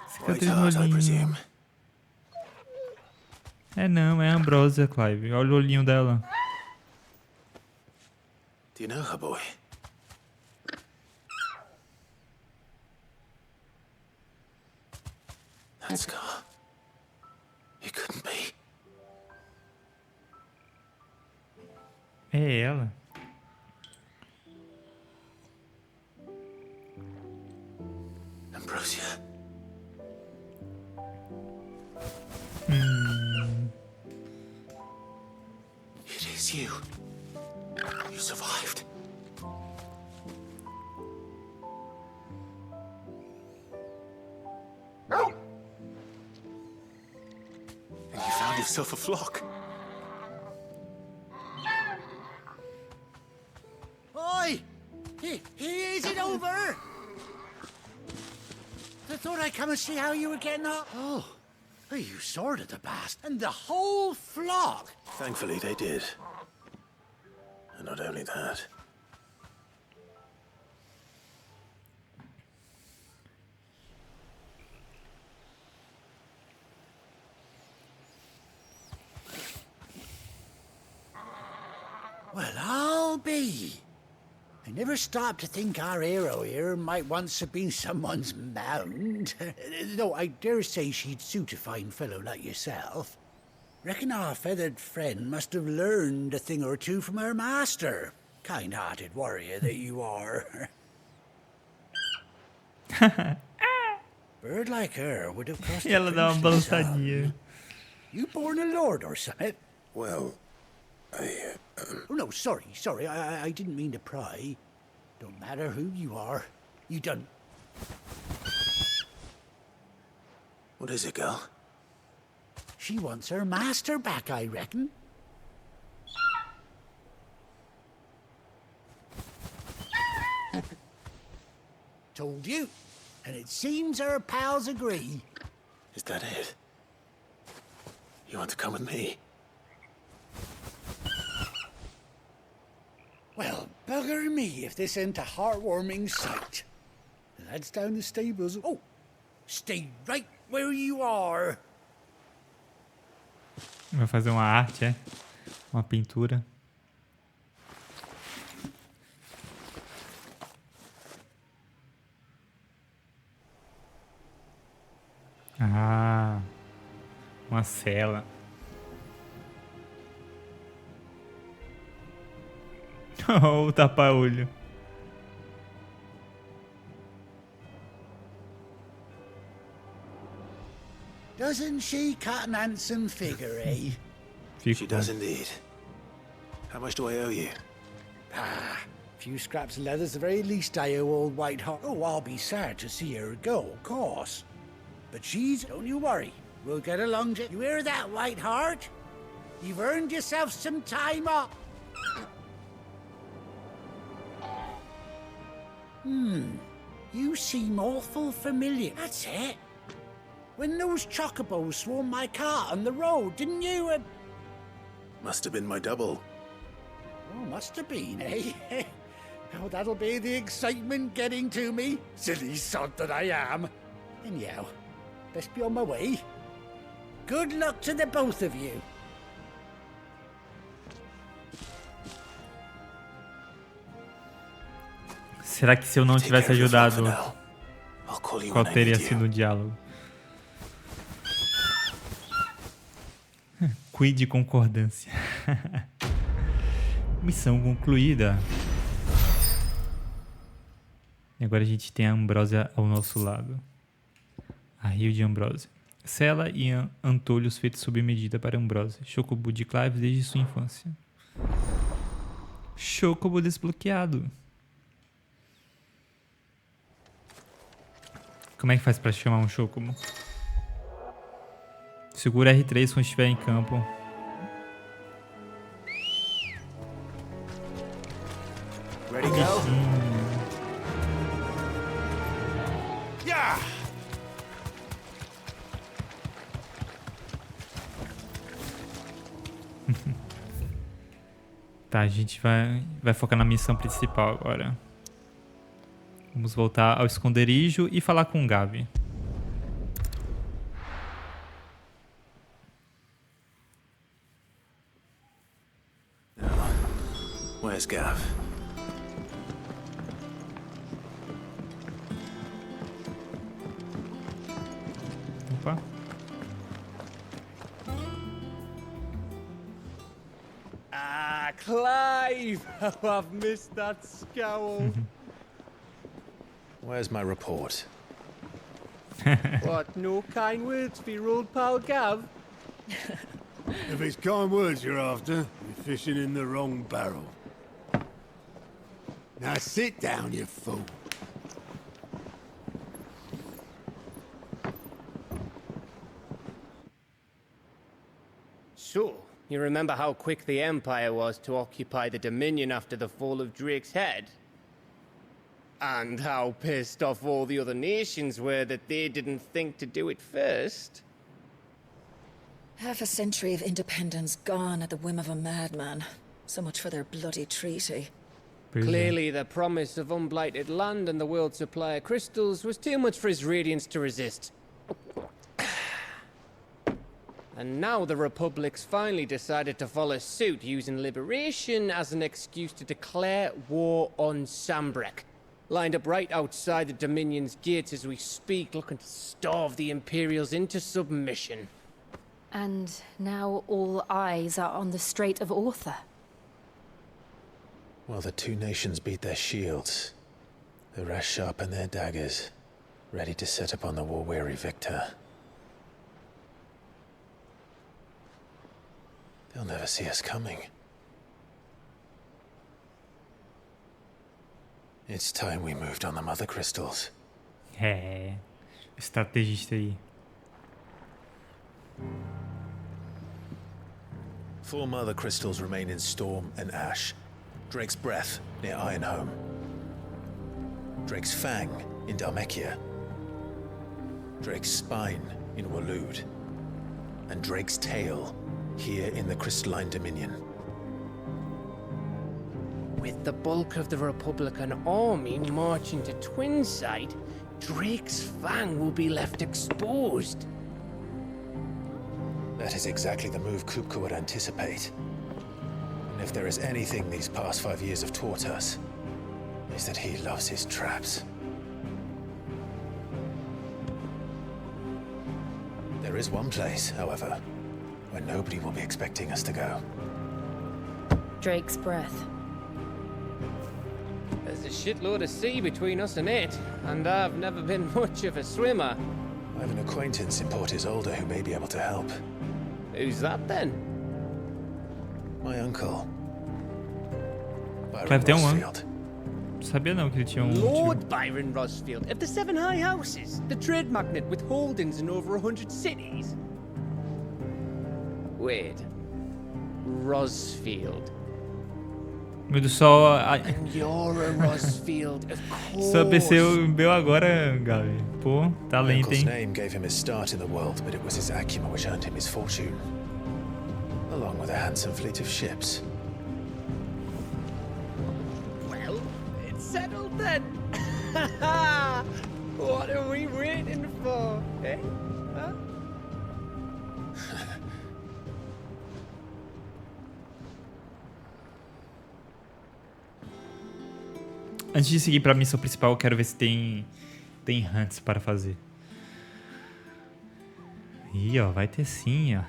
Cicatriz no olhinho. É não, é a Ambrósia, Clive. Olha o olhinho dela. Do you know her, boy? That scar. It couldn't be. É ela. Ambrosia. It is you. You survived. And you found yourself a flock. Oi! Is it over? I thought I'd come and see how you were getting on. Oh, you sorted the bastard. And the whole flock. Thankfully, they did. And not only that. Well, I'll be. I never stopped to think our hero here might once have been someone's mount. Though I dare say she'd suit a fine fellow like yourself. Reckon our feathered friend must have learned a thing or two from her master. Kind-hearted warrior that you are. Bird like her would have cost Ela dá uma balançadinha. You born a lord or something? Well, Oh, no, sorry. I didn't mean to pry. Don't matter who you are. You done. What is it, girl? She wants her master back, I reckon. Told you. And it seems her pals agree. Is that it? You want to come with me? Well, bugger me if this ain't a heartwarming sight. The lads down the stables. Oh, stay right where you are. Vai fazer uma arte, é? Uma pintura. Ah, uma cela. Oh, o tapa-olho. Doesn't she cut an handsome figure, eh? She does indeed. How much do I owe you? Ah, a few scraps of leather's the very least I owe old Whiteheart. Oh, I'll be sad to see her go, of course. But don't you worry. We'll get along. You hear that, Whiteheart? You've earned yourself some time off. You seem awful familiar. That's it. When those chocobos swarmed my cart on the road, didn't you? Must have been my double. Oh, must have been, eh? Oh, that'll be the excitement getting to me. Silly sod that I am. Anyhow, best be on my way. Good luck to the both of you. Será que se eu não tivesse ajudado, qual teria sido o diálogo? Cuide concordância. Missão concluída. E agora a gente tem a Ambrósia ao nosso lado. A Rio de Ambrósia. Sela e antolhos feitos sob medida para Ambrósia. Chocobo de Clive desde sua infância. Chocobo desbloqueado. Como é que faz pra chamar um chocobo? Segura R3 quando estiver em campo. Ready to go? Yeah! Tá, a gente vai focar na missão principal agora. Vamos voltar ao esconderijo e falar com o Gavi. Where's Gav? Opa. Clive! Oh, I've missed that scowl. Where's my report? What, no kind words for your old pal Gav? If it's kind words you're after, you're fishing in the wrong barrel. Now sit down, you fool. So, you remember how quick the Empire was to occupy the Dominion after the fall of Drake's head? And how pissed off all the other nations were that they didn't think to do it first? Half a century of independence gone at the whim of a madman. So much for their bloody treaty. Clearly, the promise of unblighted land and the world's supply of crystals was too much for his radiance to resist. And now the Republic's finally decided to follow suit, using liberation as an excuse to declare war on Sambrek. Lined up right outside the Dominion's gates as we speak, looking to starve the Imperials into submission. And now all eyes are on the Strait of Author. Well, the two nations beat their shields. The rest sharpen their daggers, ready to set upon the war-weary victor. They'll never see us coming. It's time we moved on the mother crystals. É, estrategista aí. 4 mother crystals remain in Storm and Ash. Drake's Breath near Ironhome. Drake's Fang in Dhalmekia. Drake's Spine in Waloed. And Drake's Tail here in the Crystalline Dominion. With the bulk of the Republican army marching to Twinside, Drake's Fang will be left exposed. That is exactly the move Kupka would anticipate. And if there is anything these past 5 years have taught us, is that he loves his traps. There is one place, however, where nobody will be expecting us to go. Drake's Breath. There's a shitload of sea between us and it, and I've never been much of a swimmer. I have an acquaintance in Port Isolde who may be able to help. Who's that then? My uncle. Clive tem um. Sabia não que ele tinha um. Lord Byron Rosfield of the Seven High Houses, the trade magnate with holdings in over 100 cities. Wait, Rosfield. Meu Deus, só. And you're a Rosfield, of course. Só percebeu agora, Gabi. Pô, talento, Uncle's hein? name gave him his start in the world, but it was his acumen which earned him his fortune, along with a handsome fleet of ships. Well, it's settled then. What are we waiting for, eh? Huh? Antes de seguir pra missão principal, eu quero ver se tem hunts para fazer. Ih, ó, vai ter sim, ó.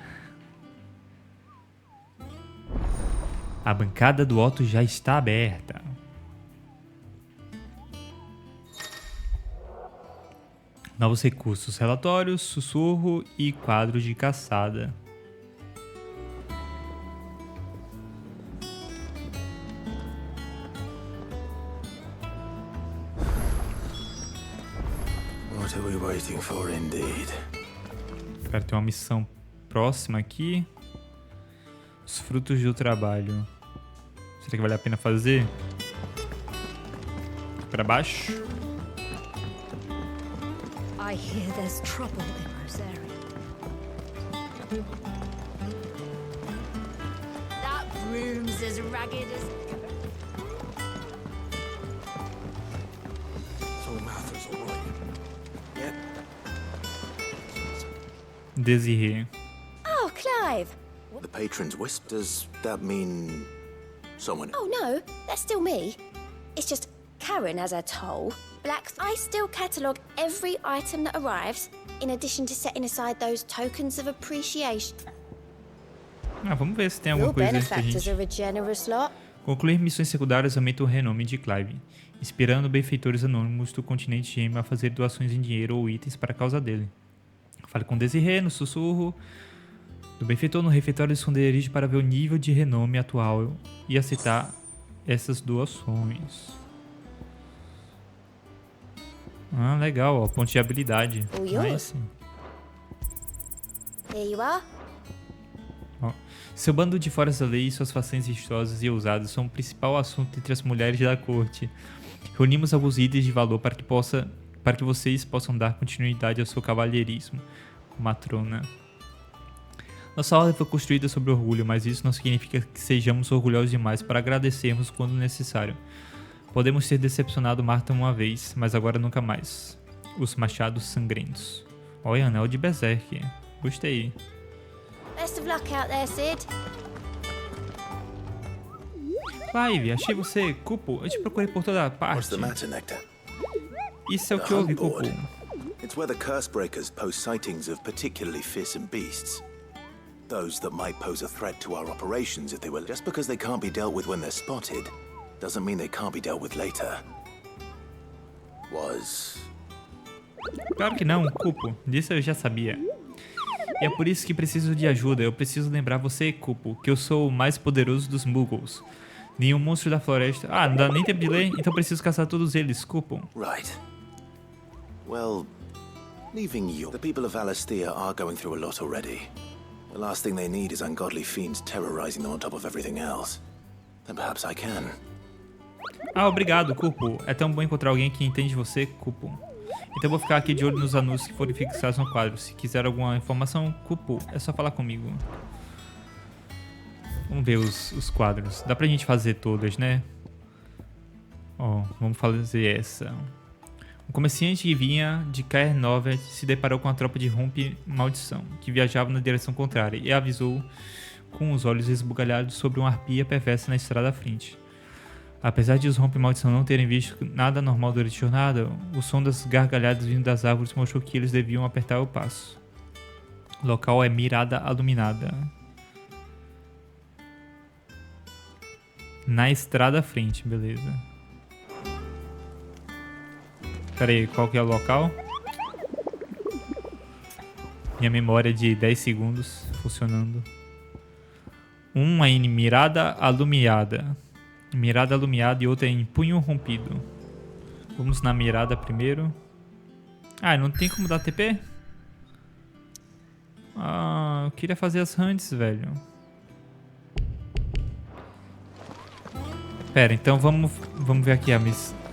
A bancada do Otto já está aberta. Novos recursos, relatórios, sussurro e quadro de caçada. What are we waiting for, indeed? Cara, tem uma missão próxima aqui. Os frutos do trabalho. Será que vale a pena fazer? Aqui pra baixo. I hear there's trouble in Rosaria. That room's as ragged as... So Martha's all right. Yep. Desiree. Oh, Clive! The patron's wisp, does that mean someone? Oh no, that's still me. It's just Karen as a toll. I still catalogue every item that arrives, in addition to setting aside those tokens of appreciation. Ah, vamos ver se tem alguma Your coisa antes da benefactors gente. are a generous lot. Concluir missões secundárias aumenta o renome de Clive, inspirando benfeitores anônimos do continente Gema a fazer doações em dinheiro ou itens para a causa dele. Fale com Desirê no sussurro do benfeitor no refeitório de esconderijo para ver o nível de renome atual e aceitar essas doações. Ah, legal, ó, ponto de habilidade. All yours. Nice. Here you are. Ó, seu bando de fora da lei e suas façanhas vistosas e ousadas são o principal assunto entre as mulheres da corte. Reunimos alguns itens de valor para que vocês possam dar continuidade ao seu cavalheirismo, matrona. Nossa ordem foi construída sobre orgulho, mas isso não significa que sejamos orgulhosos demais para agradecermos quando necessário. Podemos ter decepcionado Marta uma vez, mas agora nunca mais. Os machados sangrentos. Olha, anel de Berserk. Gostei. Best of luck out there, Sid. Clive, achei você, Cupo. Eu te procurei por toda parte. What's the matter, Nectar? Isso é o que houve, Cupo. It's where the Cursebreakers post sightings of particularly fearsome beasts. Those that might pose a threat to our operations if they were... Just because they can't be dealt with when they're spotted, doesn't mean they can't be dealt with later. Claro que não, Cupo. Disso eu já sabia. E é por isso que preciso de ajuda. Eu preciso lembrar você, Cupo, que eu sou o mais poderoso dos Muggles. Nenhum monstro da floresta... Ah, não dá nem tempo de ler, então preciso caçar todos eles, Cupo. Right. Well, leaving you, the people of Alastia are going through a lot already. The last thing they need is ungodly fiends terrorizing them on top of everything else. Then perhaps I can. Ah, obrigado, Cupo. É tão bom encontrar alguém que entende você, Cupo. Então eu vou ficar aqui de olho nos anúncios que forem fixados no quadro. Se quiser alguma informação, Cupo, é só falar comigo. Vamos ver os quadros. Dá pra gente fazer todas, né? Ó, vamos fazer essa. Um comerciante que vinha de Caer Nova se deparou com a tropa de Rompe Maldição, que viajava na direção contrária, e avisou com os olhos esbugalhados sobre uma arpia perversa na estrada à frente. Apesar de os Rompe Maldição não terem visto nada normal durante a jornada, o som das gargalhadas vindo das árvores mostrou que eles deviam apertar o passo. O local é Mirada Iluminada. Na estrada à frente, beleza. Pera aí, qual que é o local? Minha memória de 10 segundos funcionando. Um é em Mirada Alumiada. Mirada Alumiada e outra é em Punho Rompido. Vamos na mirada primeiro. Ah, não tem como dar TP? Ah, eu queria fazer as hunts, velho. Pera, então vamos ver aqui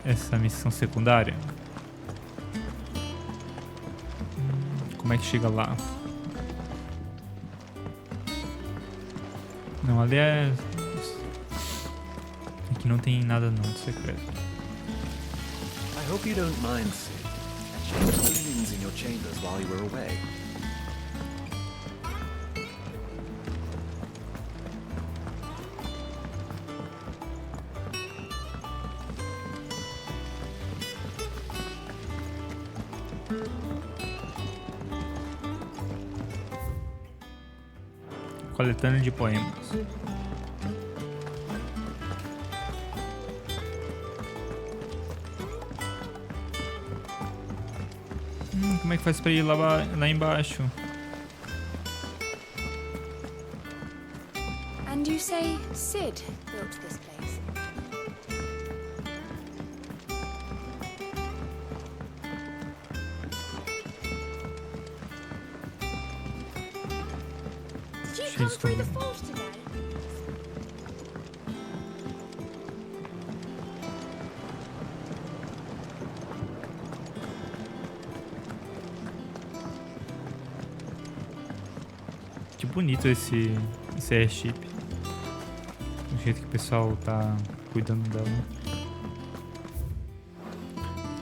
essa missão secundária. Como é que chega lá? Não, ali é... Aqui não tem nada não de secreto. I hope you don't mind, Sid. I changed cleanings in your chambers while you were away. Coletânea de poemas. Como é que faz pra ir lá embaixo? And you say Sid built this place? Did you come through the falls today? Que bonito esse airship. Do jeito que o pessoal tá cuidando dela.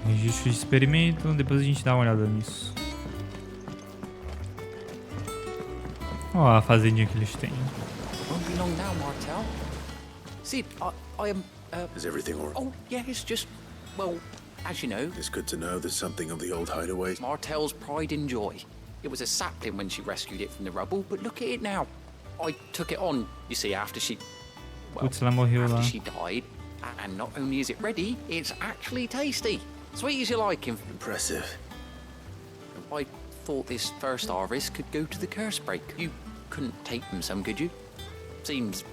Registro de experimento, depois a gente dá uma olhada nisso. Ó a fazendinha que eles têm. Won't be long now, Martel. Sid, I am... Is everything all right? Oh, yeah, it's just... Well, as you know... It's good to know there's something of the old hideaway. Martel's pride and joy. It was a sapling when she rescued it from the rubble, but look at it now. I took it on, you see, after she... Well, Putz, ela morreu lá. after she died. And not only is it ready, it's actually tasty. Sweet as you like. Impressive. I thought this first harvest could go to the curse break. You couldn't take them some, could you? Seems...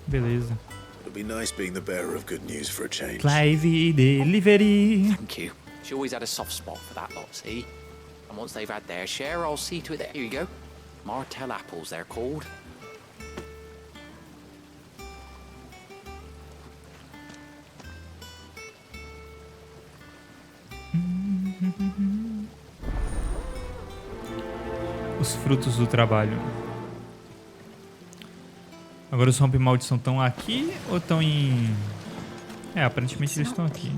Beleza. It'd be nice being the bearer of good news for a change. Live delivery. Thank you. She always had a soft spot for that lot, see? And once they've had their share, I'll see to it that... Here you go. Martell apples, they're called. Os frutos do trabalho. Agora os rompe maldição estão aqui ou estão em... É, aparentemente eles estão aqui.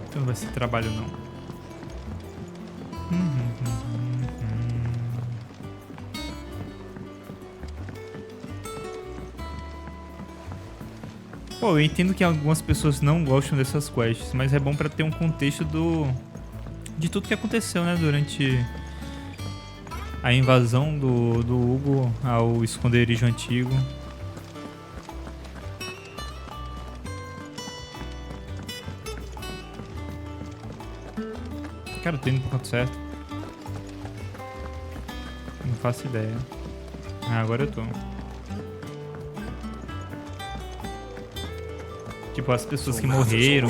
Então não vai ser trabalho não. Pô, eu entendo que algumas pessoas não gostam dessas quests, mas é bom pra ter um contexto de tudo que aconteceu, né, durante a invasão do Hugo ao esconderijo antigo. Cara, eu tô indo pro canto certo. Não faço ideia. Ah, agora eu tô. Tipo, as pessoas que morreram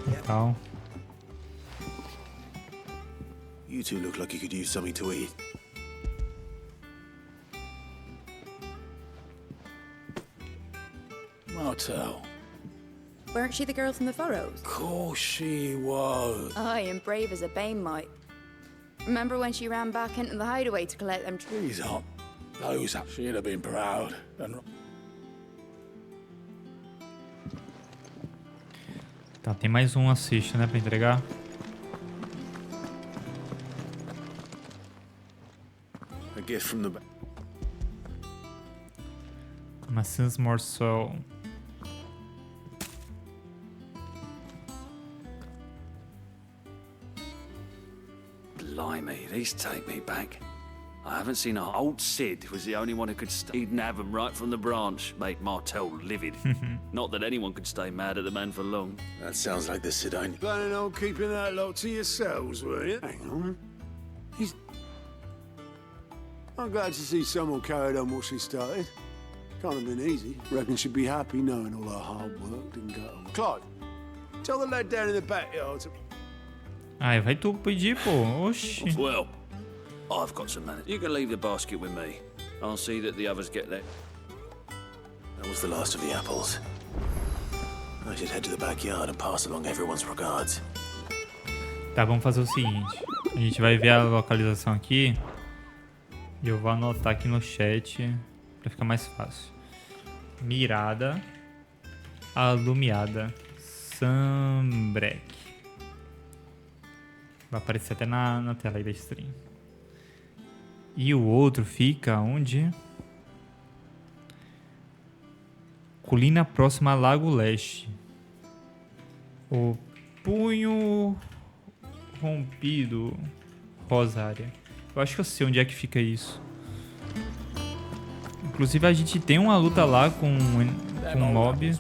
e tal. You two look like you could use something to eat. Martel. Weren't she the girl from the furrows? Of course she was. Aye, and brave as a bane might. Remember when she ran back into the hideaway to collect them trees up? Those up. She'd have been proud. And... Tá, tem mais um assist, né, pra entregar. A gift from the... Maçãs morsel. Blimey, these take me back. I haven't seen a old Sid was the only one who could stay. He'd nab them right from the branch, make Martel livid. Not that anyone could stay mad at the man for long. That sounds like the Sid I... Planning on keeping that lot to yourselves, were you? Hang on. I'm glad to see someone carried on what she started. Can't have been easy. Reckon she'd be happy knowing all her hard work didn't go on. Clyde, tell the lad down in the backyard to... Ai, vai tu pedir, pô. Oxi. Well, I've got some money. You can leave the basket with me. I'll see that the others get that. That was the last of the apples. I should head to the backyard and pass along everyone's regards. Tá, vamos fazer o seguinte. A gente vai ver a localização aqui. E eu vou anotar aqui no chat pra ficar mais fácil. Mirada. Alumiada. Sambrec. Vai aparecer até na tela aí da stream. E o outro fica onde? Colina próxima a Lago Leste. O punho rompido. Rosária. Eu acho que eu sei onde é que fica isso. Inclusive a gente tem uma luta lá com um mob.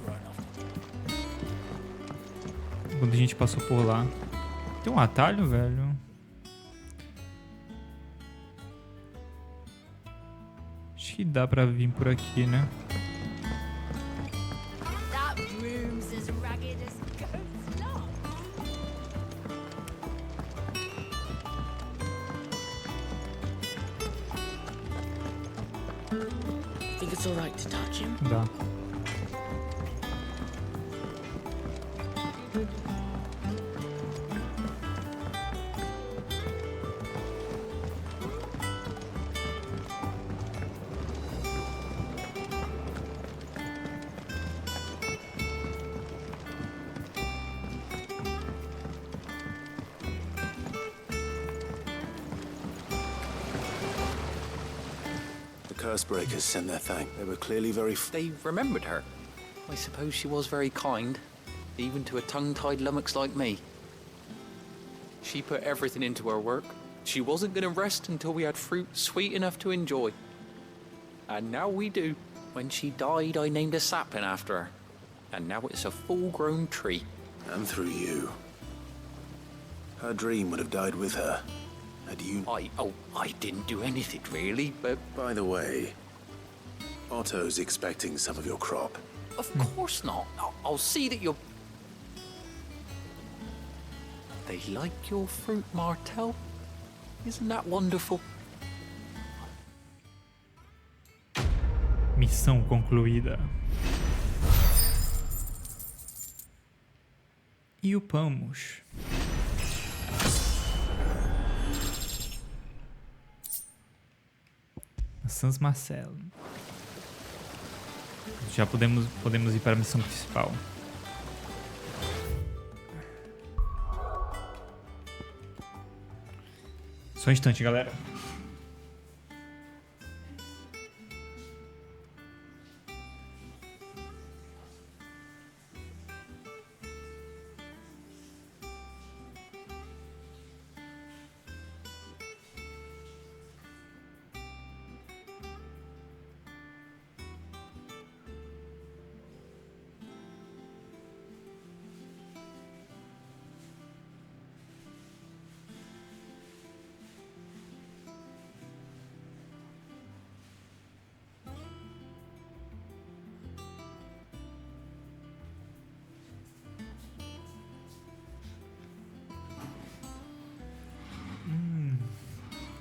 Quando a gente passou por lá. Tem um atalho, velho? Acho que dá pra vir por aqui, né? Think it's all right to touch him? Dá. Cursebreakers sent their thanks. They were clearly very... They remembered her. I suppose she was very kind. even to a tongue-tied lummox like me. She put everything into her work. She wasn't going to rest until we had fruit sweet enough to enjoy. And now we do. When she died, I named a sapling after her. And now it's a full-grown tree. And through you. Her dream would have died with her. Had you... I didn't do anything, really, but... By the way, Otto's expecting some of your crop. Of course not. I'll see that you're... They like your fruit, Martel. Isn't that wonderful? Missão concluída. E upamos. Sans Marcel. Já podemos ir para a missão principal. Só um instante, galera.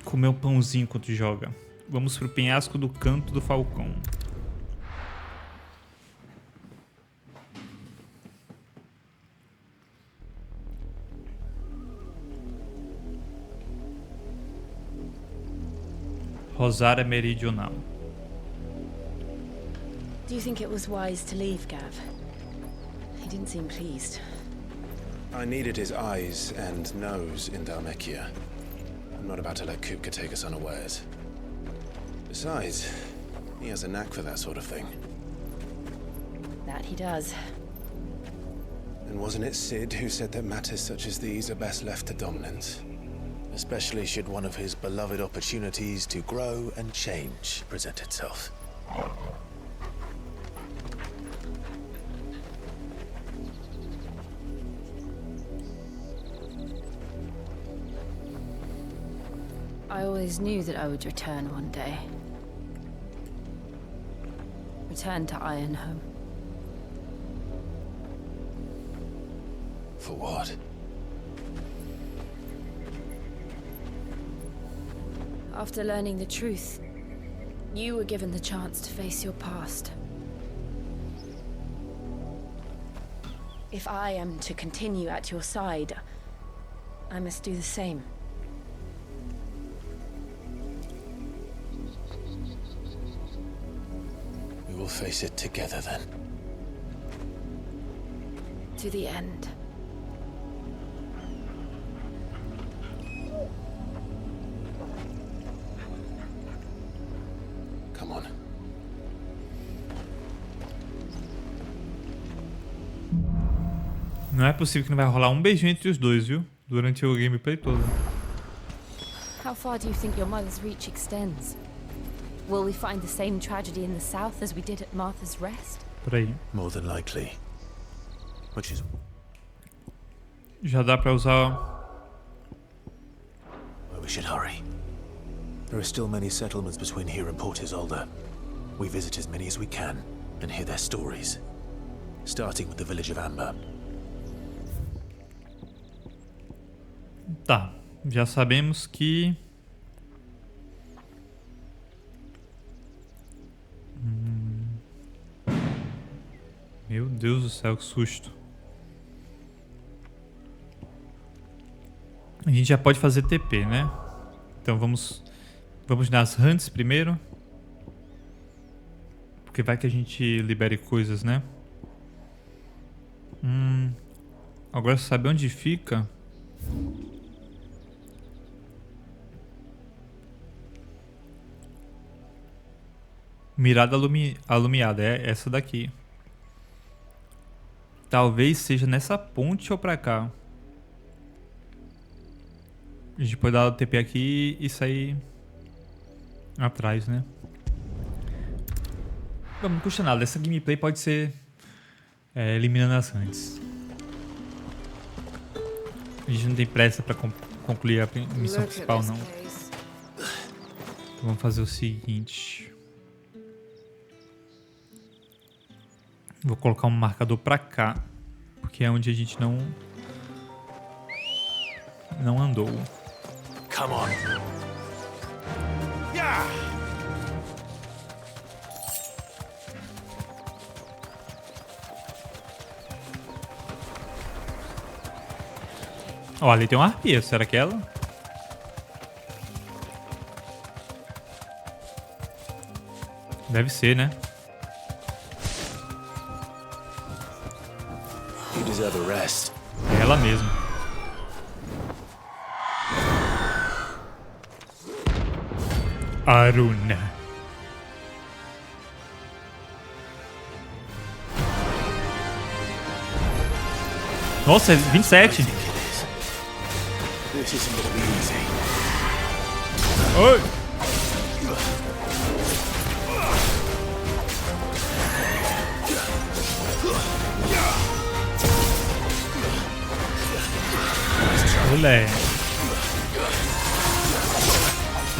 Comer um pãozinho enquanto joga. Vamos pro penhasco do Canto do Falcão. Rosária Meridional. Do you think it was wise to leave, Gav? He didn't seem pleased. I needed his eyes and nose in Dhalmekia. I'm not about to let Kupka take us unawares. Besides, he has a knack for that sort of thing. That he does. And wasn't it Sid who said that matters such as these are best left to dominance? Especially should one of his beloved opportunities to grow and change present itself. I always knew that I would return one day. Return to Ironhome. For what? After learning the truth, you were given the chance to face your past. If I am to continue at your side, I must do the same. We will face it together then. To the end. Come on. Não é possível que não vai rolar um beijinho entre os dois, viu? Durante o gameplay todo. How far do you think your mother's reach extends? Will we find the same tragedy in the south as we did at Martha's Rest? Por aí. More than likely. Which is... Já dá pra usar... Well, we should hurry. There are still many settlements between here and Port Isolde. We visit as many as we can and hear their stories. Starting with the village of Amber. Tá. Já sabemos que... Meu Deus do céu, que susto. A gente já pode fazer TP, né? Então vamos nas hunts primeiro. Porque vai que a gente libere coisas, né? Agora saber onde fica. Mirada alumiada, é essa daqui. Talvez seja nessa ponte ou pra cá. A gente pode dar o TP aqui e sair atrás, né? Não custa nada. Essa gameplay pode ser eliminando as antes. A gente não tem pressa pra concluir a missão principal, não. Então, vamos fazer o seguinte. Vou colocar um marcador pra cá, porque é onde a gente não andou. Come on. Yeah. Ó, ali tem uma arpia. Será que é ela? Deve ser, né? You deserve a rest. É ela mesmo. Aruna. Nossa, é 27. This isn't gonna be easy. Oi. Olé.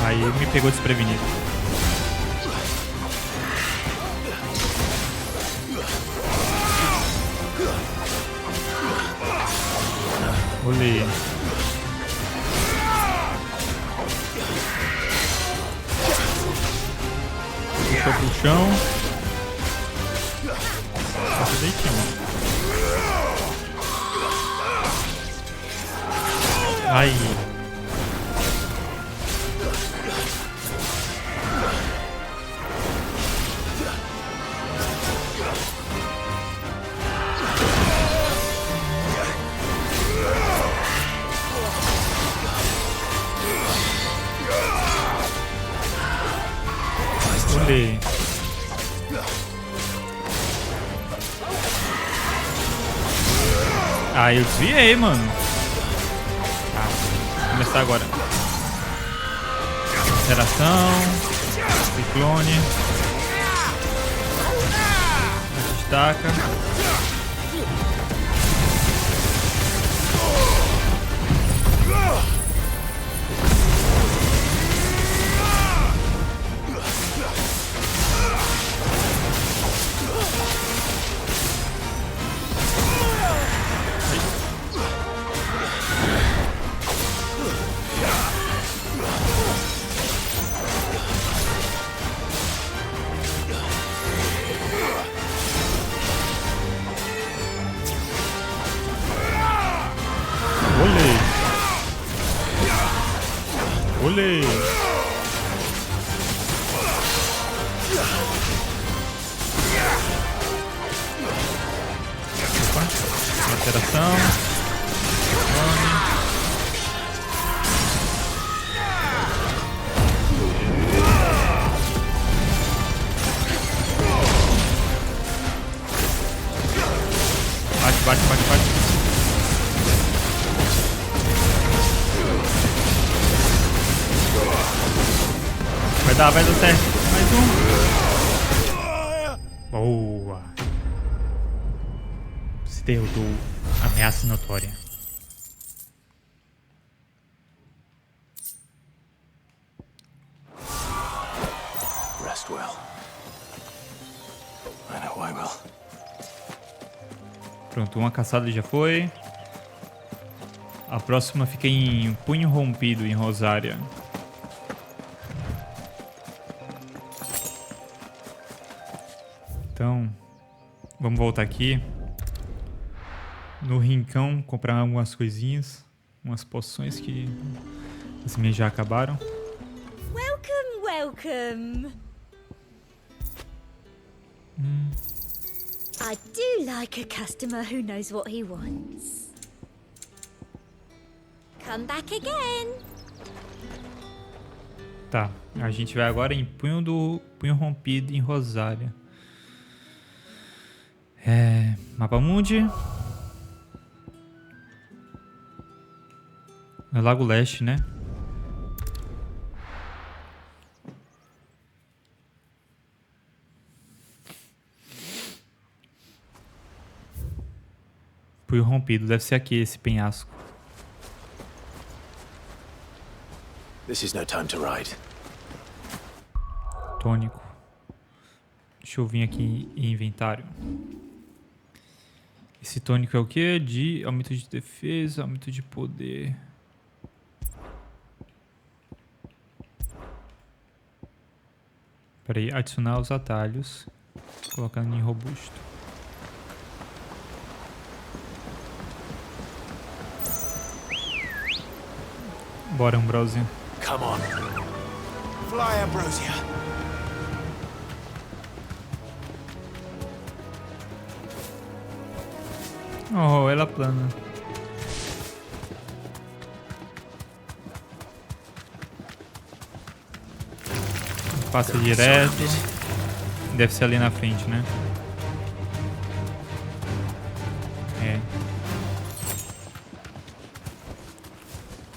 Aí me pegou desprevenido. Olê. Puxou pro chão. Passa deitinho. Ai. Olê. Ah, eu desviei, mano. Tá, vou começar agora. Interação. Ciclone. Destaca. Olê! Opa, alteração. Bate, bate, bate, bate. Vai dar certo. Mais um. Boa. Se derrotou. Ameaça notória. Rest well. I know I will. Pronto, uma caçada já foi. A próxima fica em Punho Rompido, em Rosária. Então, vamos voltar aqui no rincão, comprar algumas coisinhas, umas poções que as minhas já acabaram. Welcome, welcome. I do like a customer who knows what he wants. Come back again. Tá, a gente vai agora em Punho Rompido, em Rosária. Mapa mundi. É Lago Leste, né? Punho rompido. Deve ser aqui esse penhasco. This is no time to ride. Tônico. Deixa eu vir aqui em inventário. Esse tônico é o quê? De aumento de defesa, aumento de poder. Peraí, adicionar os atalhos. Colocando em robusto. Bora, Ambrosia. Come on. Fly, Ambrosia. Oh, ela plana. Passa direto. Deve ser ali na frente, né? É.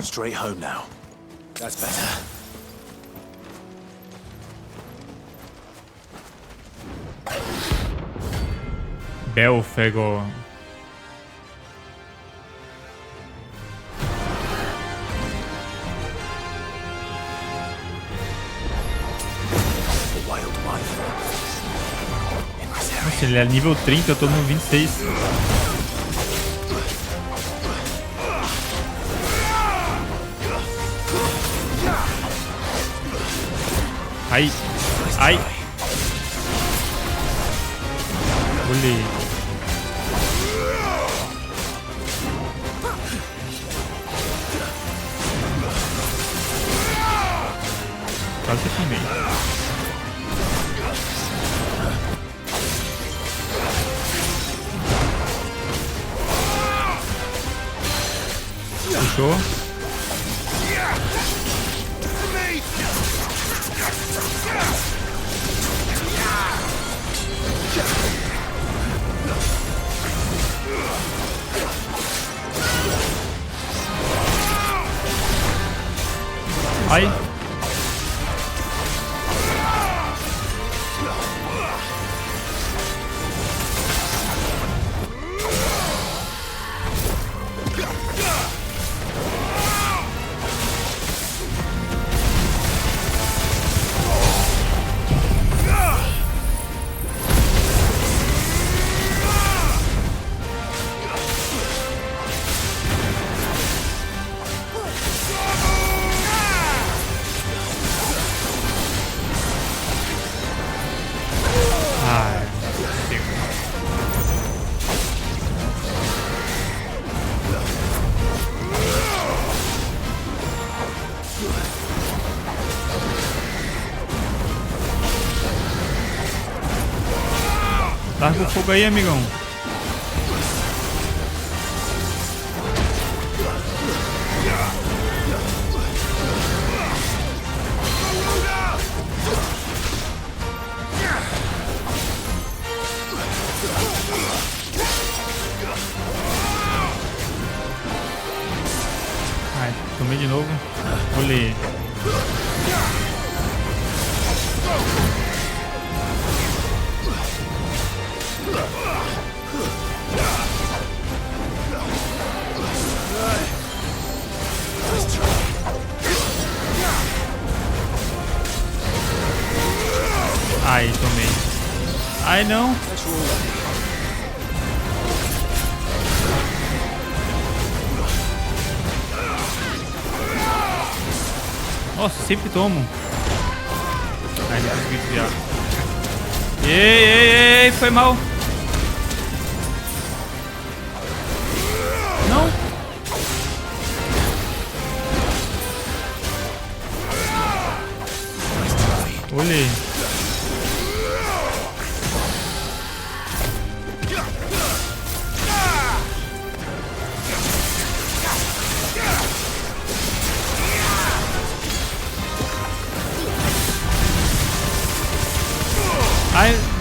Straight home now. That's better. Belfegor. Nossa, ele é nível 30, eu tô no 26. Ai, ai. Olhei. Quase também. Puxou. Ai. Larga o fogo aí, amigão. Ai, tomei de novo. Olhei. Ai, tomei. Ai, não. Nossa, sempre tomo. Ai, não consegui desviar. Ei, foi mal. Não. Olhei.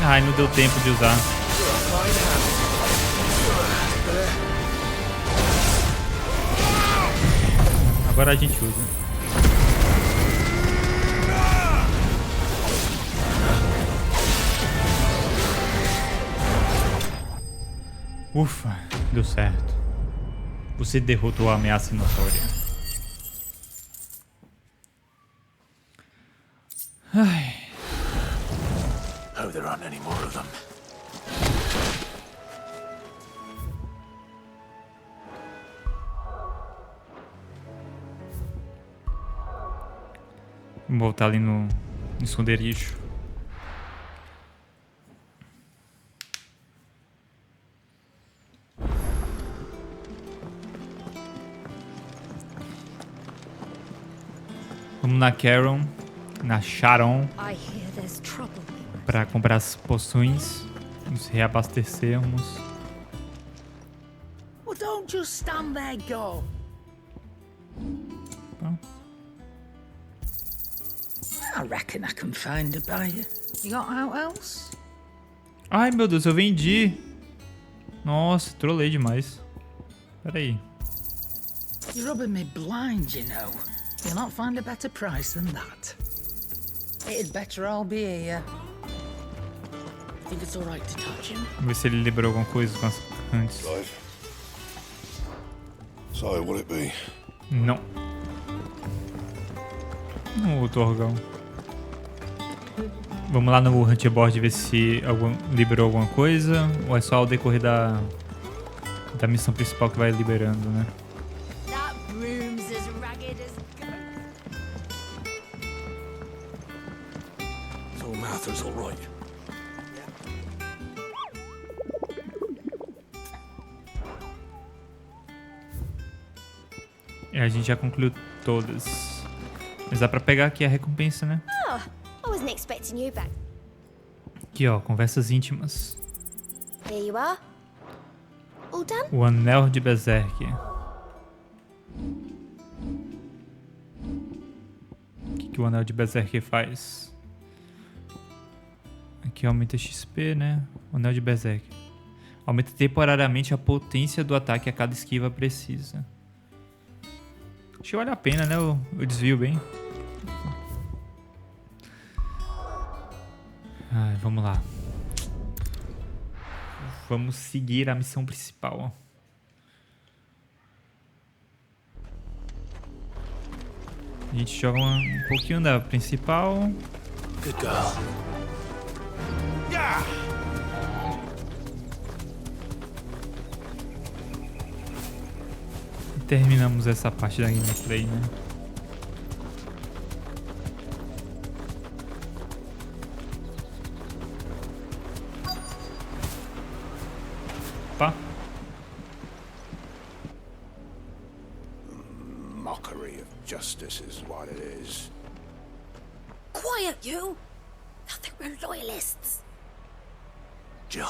Ai, não deu tempo de usar. Agora a gente usa. Ufa, deu certo. Você derrotou a ameaça notória. Ai. Oh, there aren't any more of them. Vamos voltar ali no esconderijo. Vamos na Caron, na Sharon, para comprar as poções, nos reabastecermos. Well, don't just stand there, go. I reckon I can find a buyer. You got out else? Ai, meu Deus, eu vendi. Nossa, trolei demais. Pera aí. You're rubbing me blind, you know. You'll not find a better price than that. It'd better all be here. I think it's all right to touch him. Vamos ver se ele liberou alguma coisa com as antes. So, will it be? Não. Não, o Torgão. Vamos lá no Huntboard ver se liberou alguma coisa. Ou é só ao decorrer da missão principal que vai liberando, né? All right. E a gente já concluiu todas. Mas dá pra pegar aqui a recompensa, né? Oh, I wasn't expecting you back. Aqui, ó, conversas íntimas. Here you are. All done? O Anel de Berserk. O que o Anel de Berserk faz? Aqui aumenta XP, né? O Anel de Berserk. Aumenta temporariamente a potência do ataque a cada esquiva precisa. Acho que vale a pena, né? Eu desvio bem. Ai, vamos lá. Vamos seguir a missão principal. A gente joga um pouquinho da principal. Good girl. Yeah. E terminamos essa parte da gameplay, né? Opa. Mockery of justice is what it is. Quiet, you! I think we're loyalists. Jill.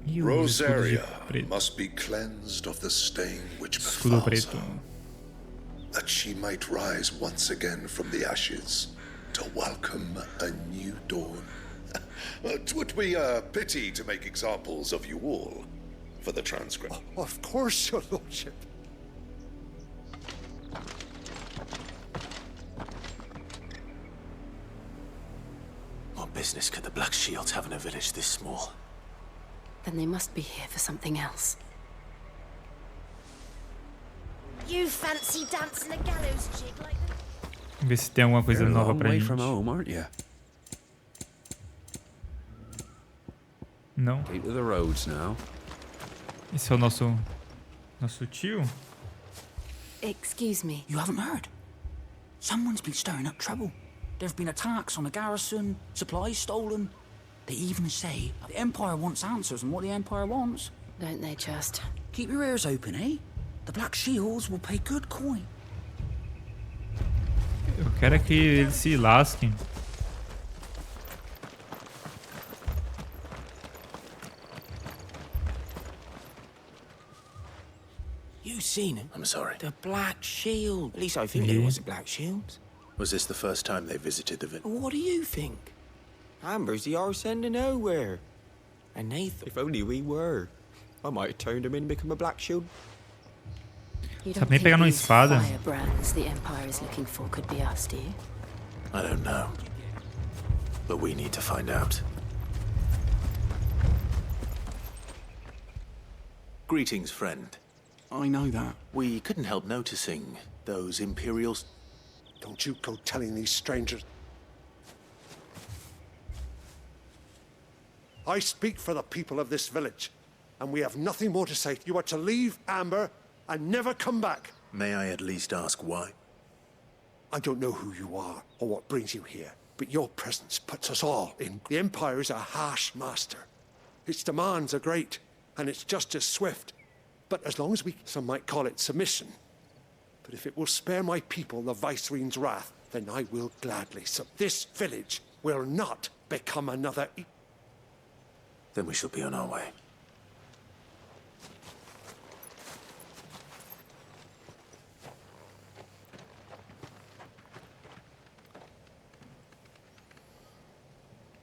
Rosaria must be cleansed of the stain which befalls her, that she might rise once again from the ashes to welcome a new dawn. 'Twould be a pity to make examples of you all for the transcript. Of course, your lordship. What business could the Black Shields have in a village this small? Then they must be here for something else. You fancy dancing a gallows jig like that? Vamos ver se tem alguma coisa nova pra gente. From home, aren't you? Não. Keep to the roads now. Esse é o nosso tio? Excuse me. You haven't heard? Someone's been stirring up trouble. There've been attacks on the garrison, supplies stolen. They even say the Empire wants answers on what the Empire wants. Don't they just? Keep your ears open, eh? The Black Shields will pay good coin. Eu quero é que eles se lasquem. You seen him? I'm sorry. The Black Shield. At least I think it was the Black Shield. Was this the first time they visited the village? What do you think? Amber's the arse end of nowhere. And they thought if only we were. I might have turned him in and become a Black Shield. You Sabe don't nem think pegar numa these espada. firebrands the Empire is looking for could be us, do you? I don't know. But we need to find out. Greetings, friend. I know that. We couldn't help noticing those Imperials. Don't you go telling these strangers. I speak for the people of this village, and we have nothing more to say. You are to leave Amber and never come back. May I at least ask why? I don't know who you are or what brings you here, but your presence puts us all in. The Empire is a harsh master. Its demands are great, and its justice swift. But as long as some might call it submission. But if it will spare my people the Viceroy's wrath, then I will gladly. So this village will not become another. Then we shall be on our way.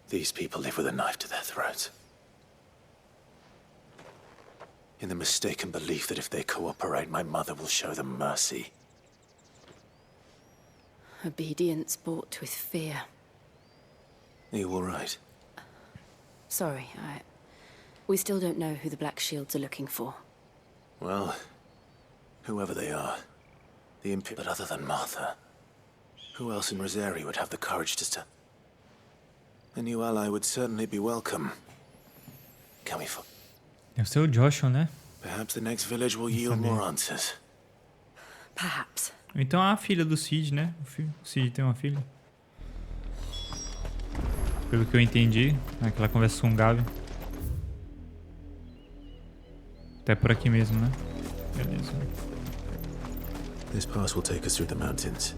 These people live with a knife to their throats. In the mistaken belief that if they cooperate, my mother will show them mercy. Obedience bought with fear. Are you all right? Sorry, we still don't know who the Black Shields are looking for. Well, whoever they are, but other than Martha, who else in Rosari would have the courage to stand? A new ally would certainly be welcome. Can we Deve ser o Joshua, né? Perhaps the next village will yield more answers. Perhaps. Então a filha do Cid, né? O Cid tem uma filha. Pelo que eu entendi, naquela conversa com o Gavi. Até por aqui mesmo, né? Beleza. This pass will take us through the mountains.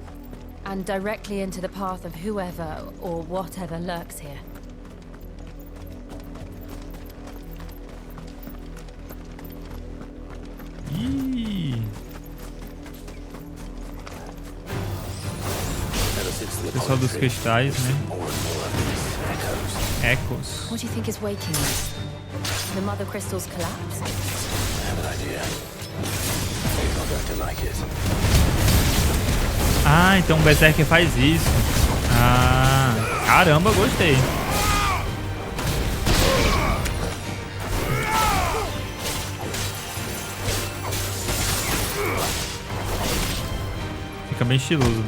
And directly into the path of whoever or whatever lurks here. Ih! O pessoal dos cristais, né? Echoes. What do you think is waking us? The mother crystal's collapse? I have an idea. You're not going to like it. Ah, então o Berserker faz isso. Ah, caramba, gostei. Fica bem estiloso.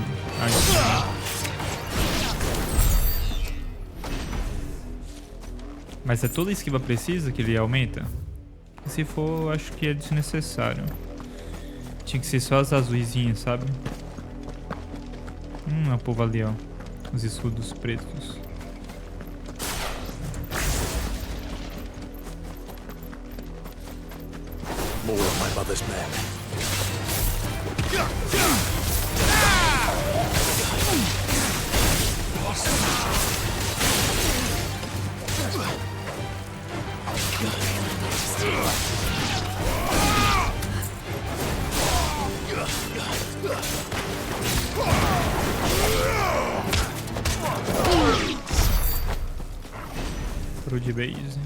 Mas é toda esquiva precisa que ele aumenta? Se for, acho que é desnecessário. Tinha que ser só as azuisinhas, sabe? É o povo ali, ó. Os escudos pretos. More of my mother's men. Pro de base.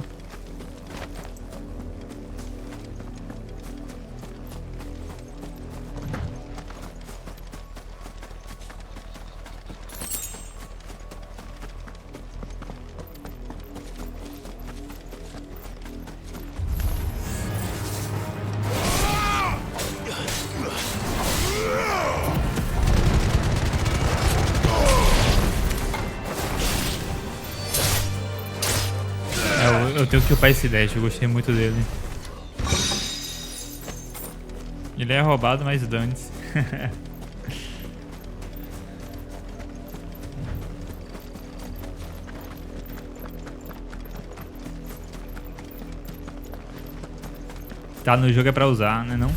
Eu tenho que upar esse dash, eu gostei muito dele. Ele é roubado, mas dane-se. Tá no jogo é pra usar, né não?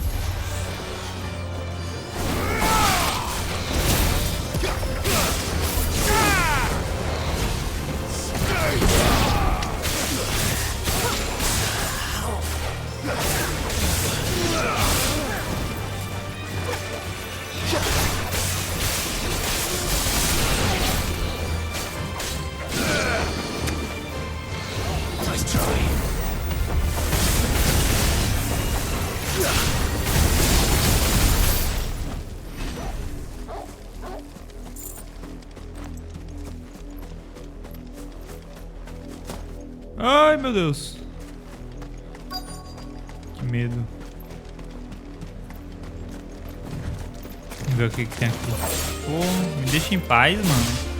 meu Deus. Que medo. Vamos ver o que tem aqui. Pô, me deixa em paz, mano.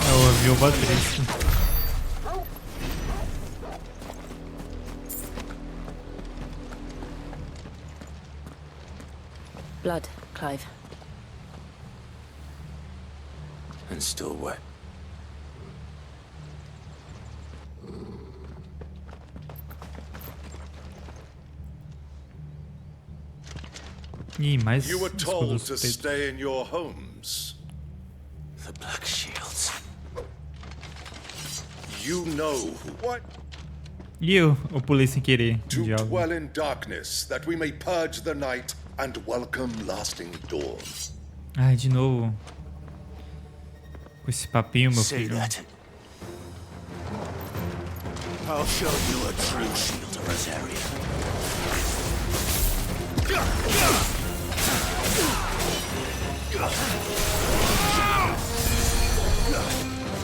Eu ouvi o Patrício. Blood, Clive. And still wet. Ih, mais You were told escudos to pretos. stay in your homes. The Black Shields. You know what? E eu pulei sem querer To de algo. dwell in darkness, that we may purge the night and welcome lasting dawn. Ai, de novo. Com esse papinho, meu Say filho. that. I'll show you a true shield of Rosaria.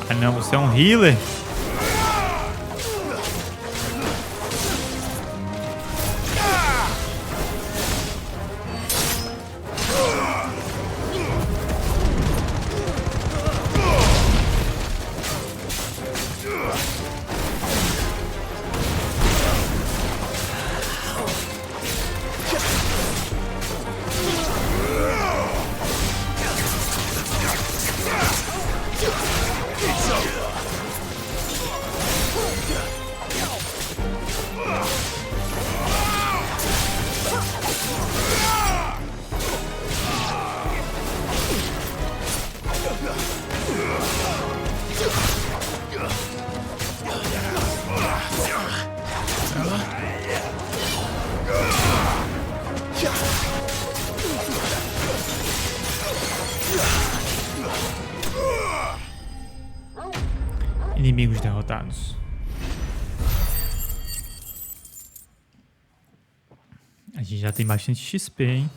Ah não, você é um healer? Inimigos derrotados. A gente já tem bastante XP, hein?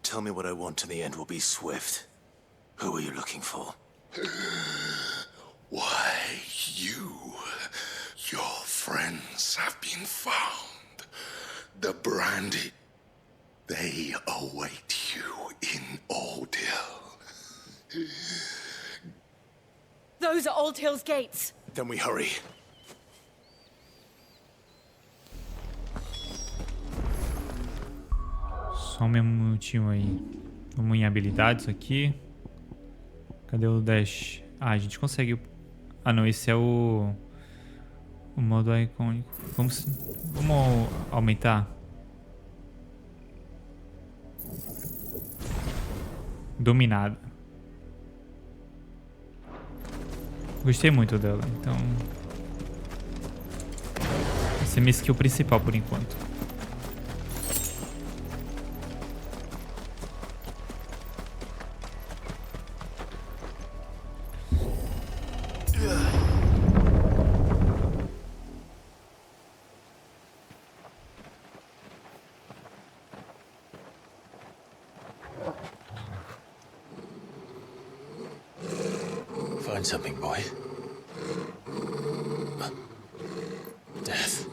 Tell me what I want and the end will be swift. Who are you looking for? Why, your friends have been found. The brandy, they await you in Oldhill. Those are Old Hill's gates. Then we hurry. Só um minutinho aí. Vamos em habilidades aqui. Cadê o dash? Ah, a gente consegue. Ah, não, esse é o modo icônico. Vamos aumentar. Dominada. Gostei muito dela, então essa é minha skill principal por enquanto. Find something, boy. Death.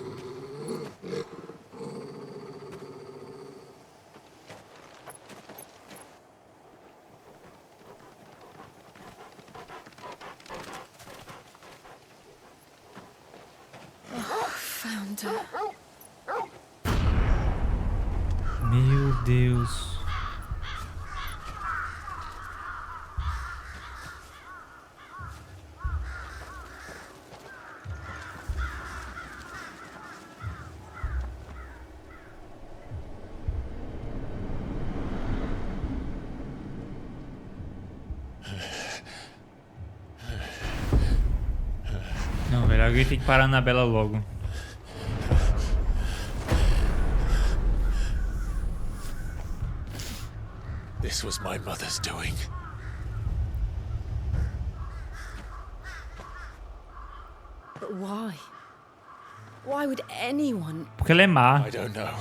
Found her. Meu Deus. Não, velho, alguém tem que parar na Bela logo. This was my mother's doing. But why? Why would anyone... Porque ela é má. I don't know.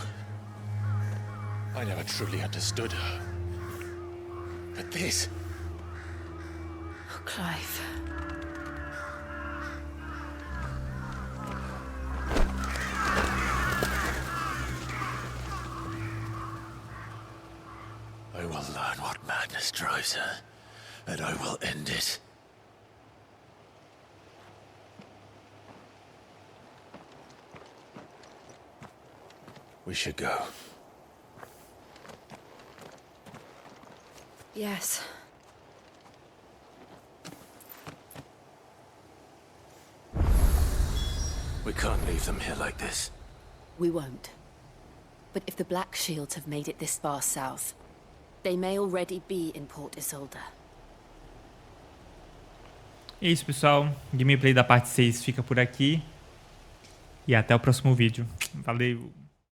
I never truly understood her. But this... Oh, Clive. I will learn what madness drives her, and I will end it. We should go. Yes. We can't leave them here like this. We won't. But if the Black Shields have made it this far south, they may already be in Port Isolde. É isso, pessoal. Gameplay da parte 6 fica por aqui. E até o próximo vídeo. Valeu!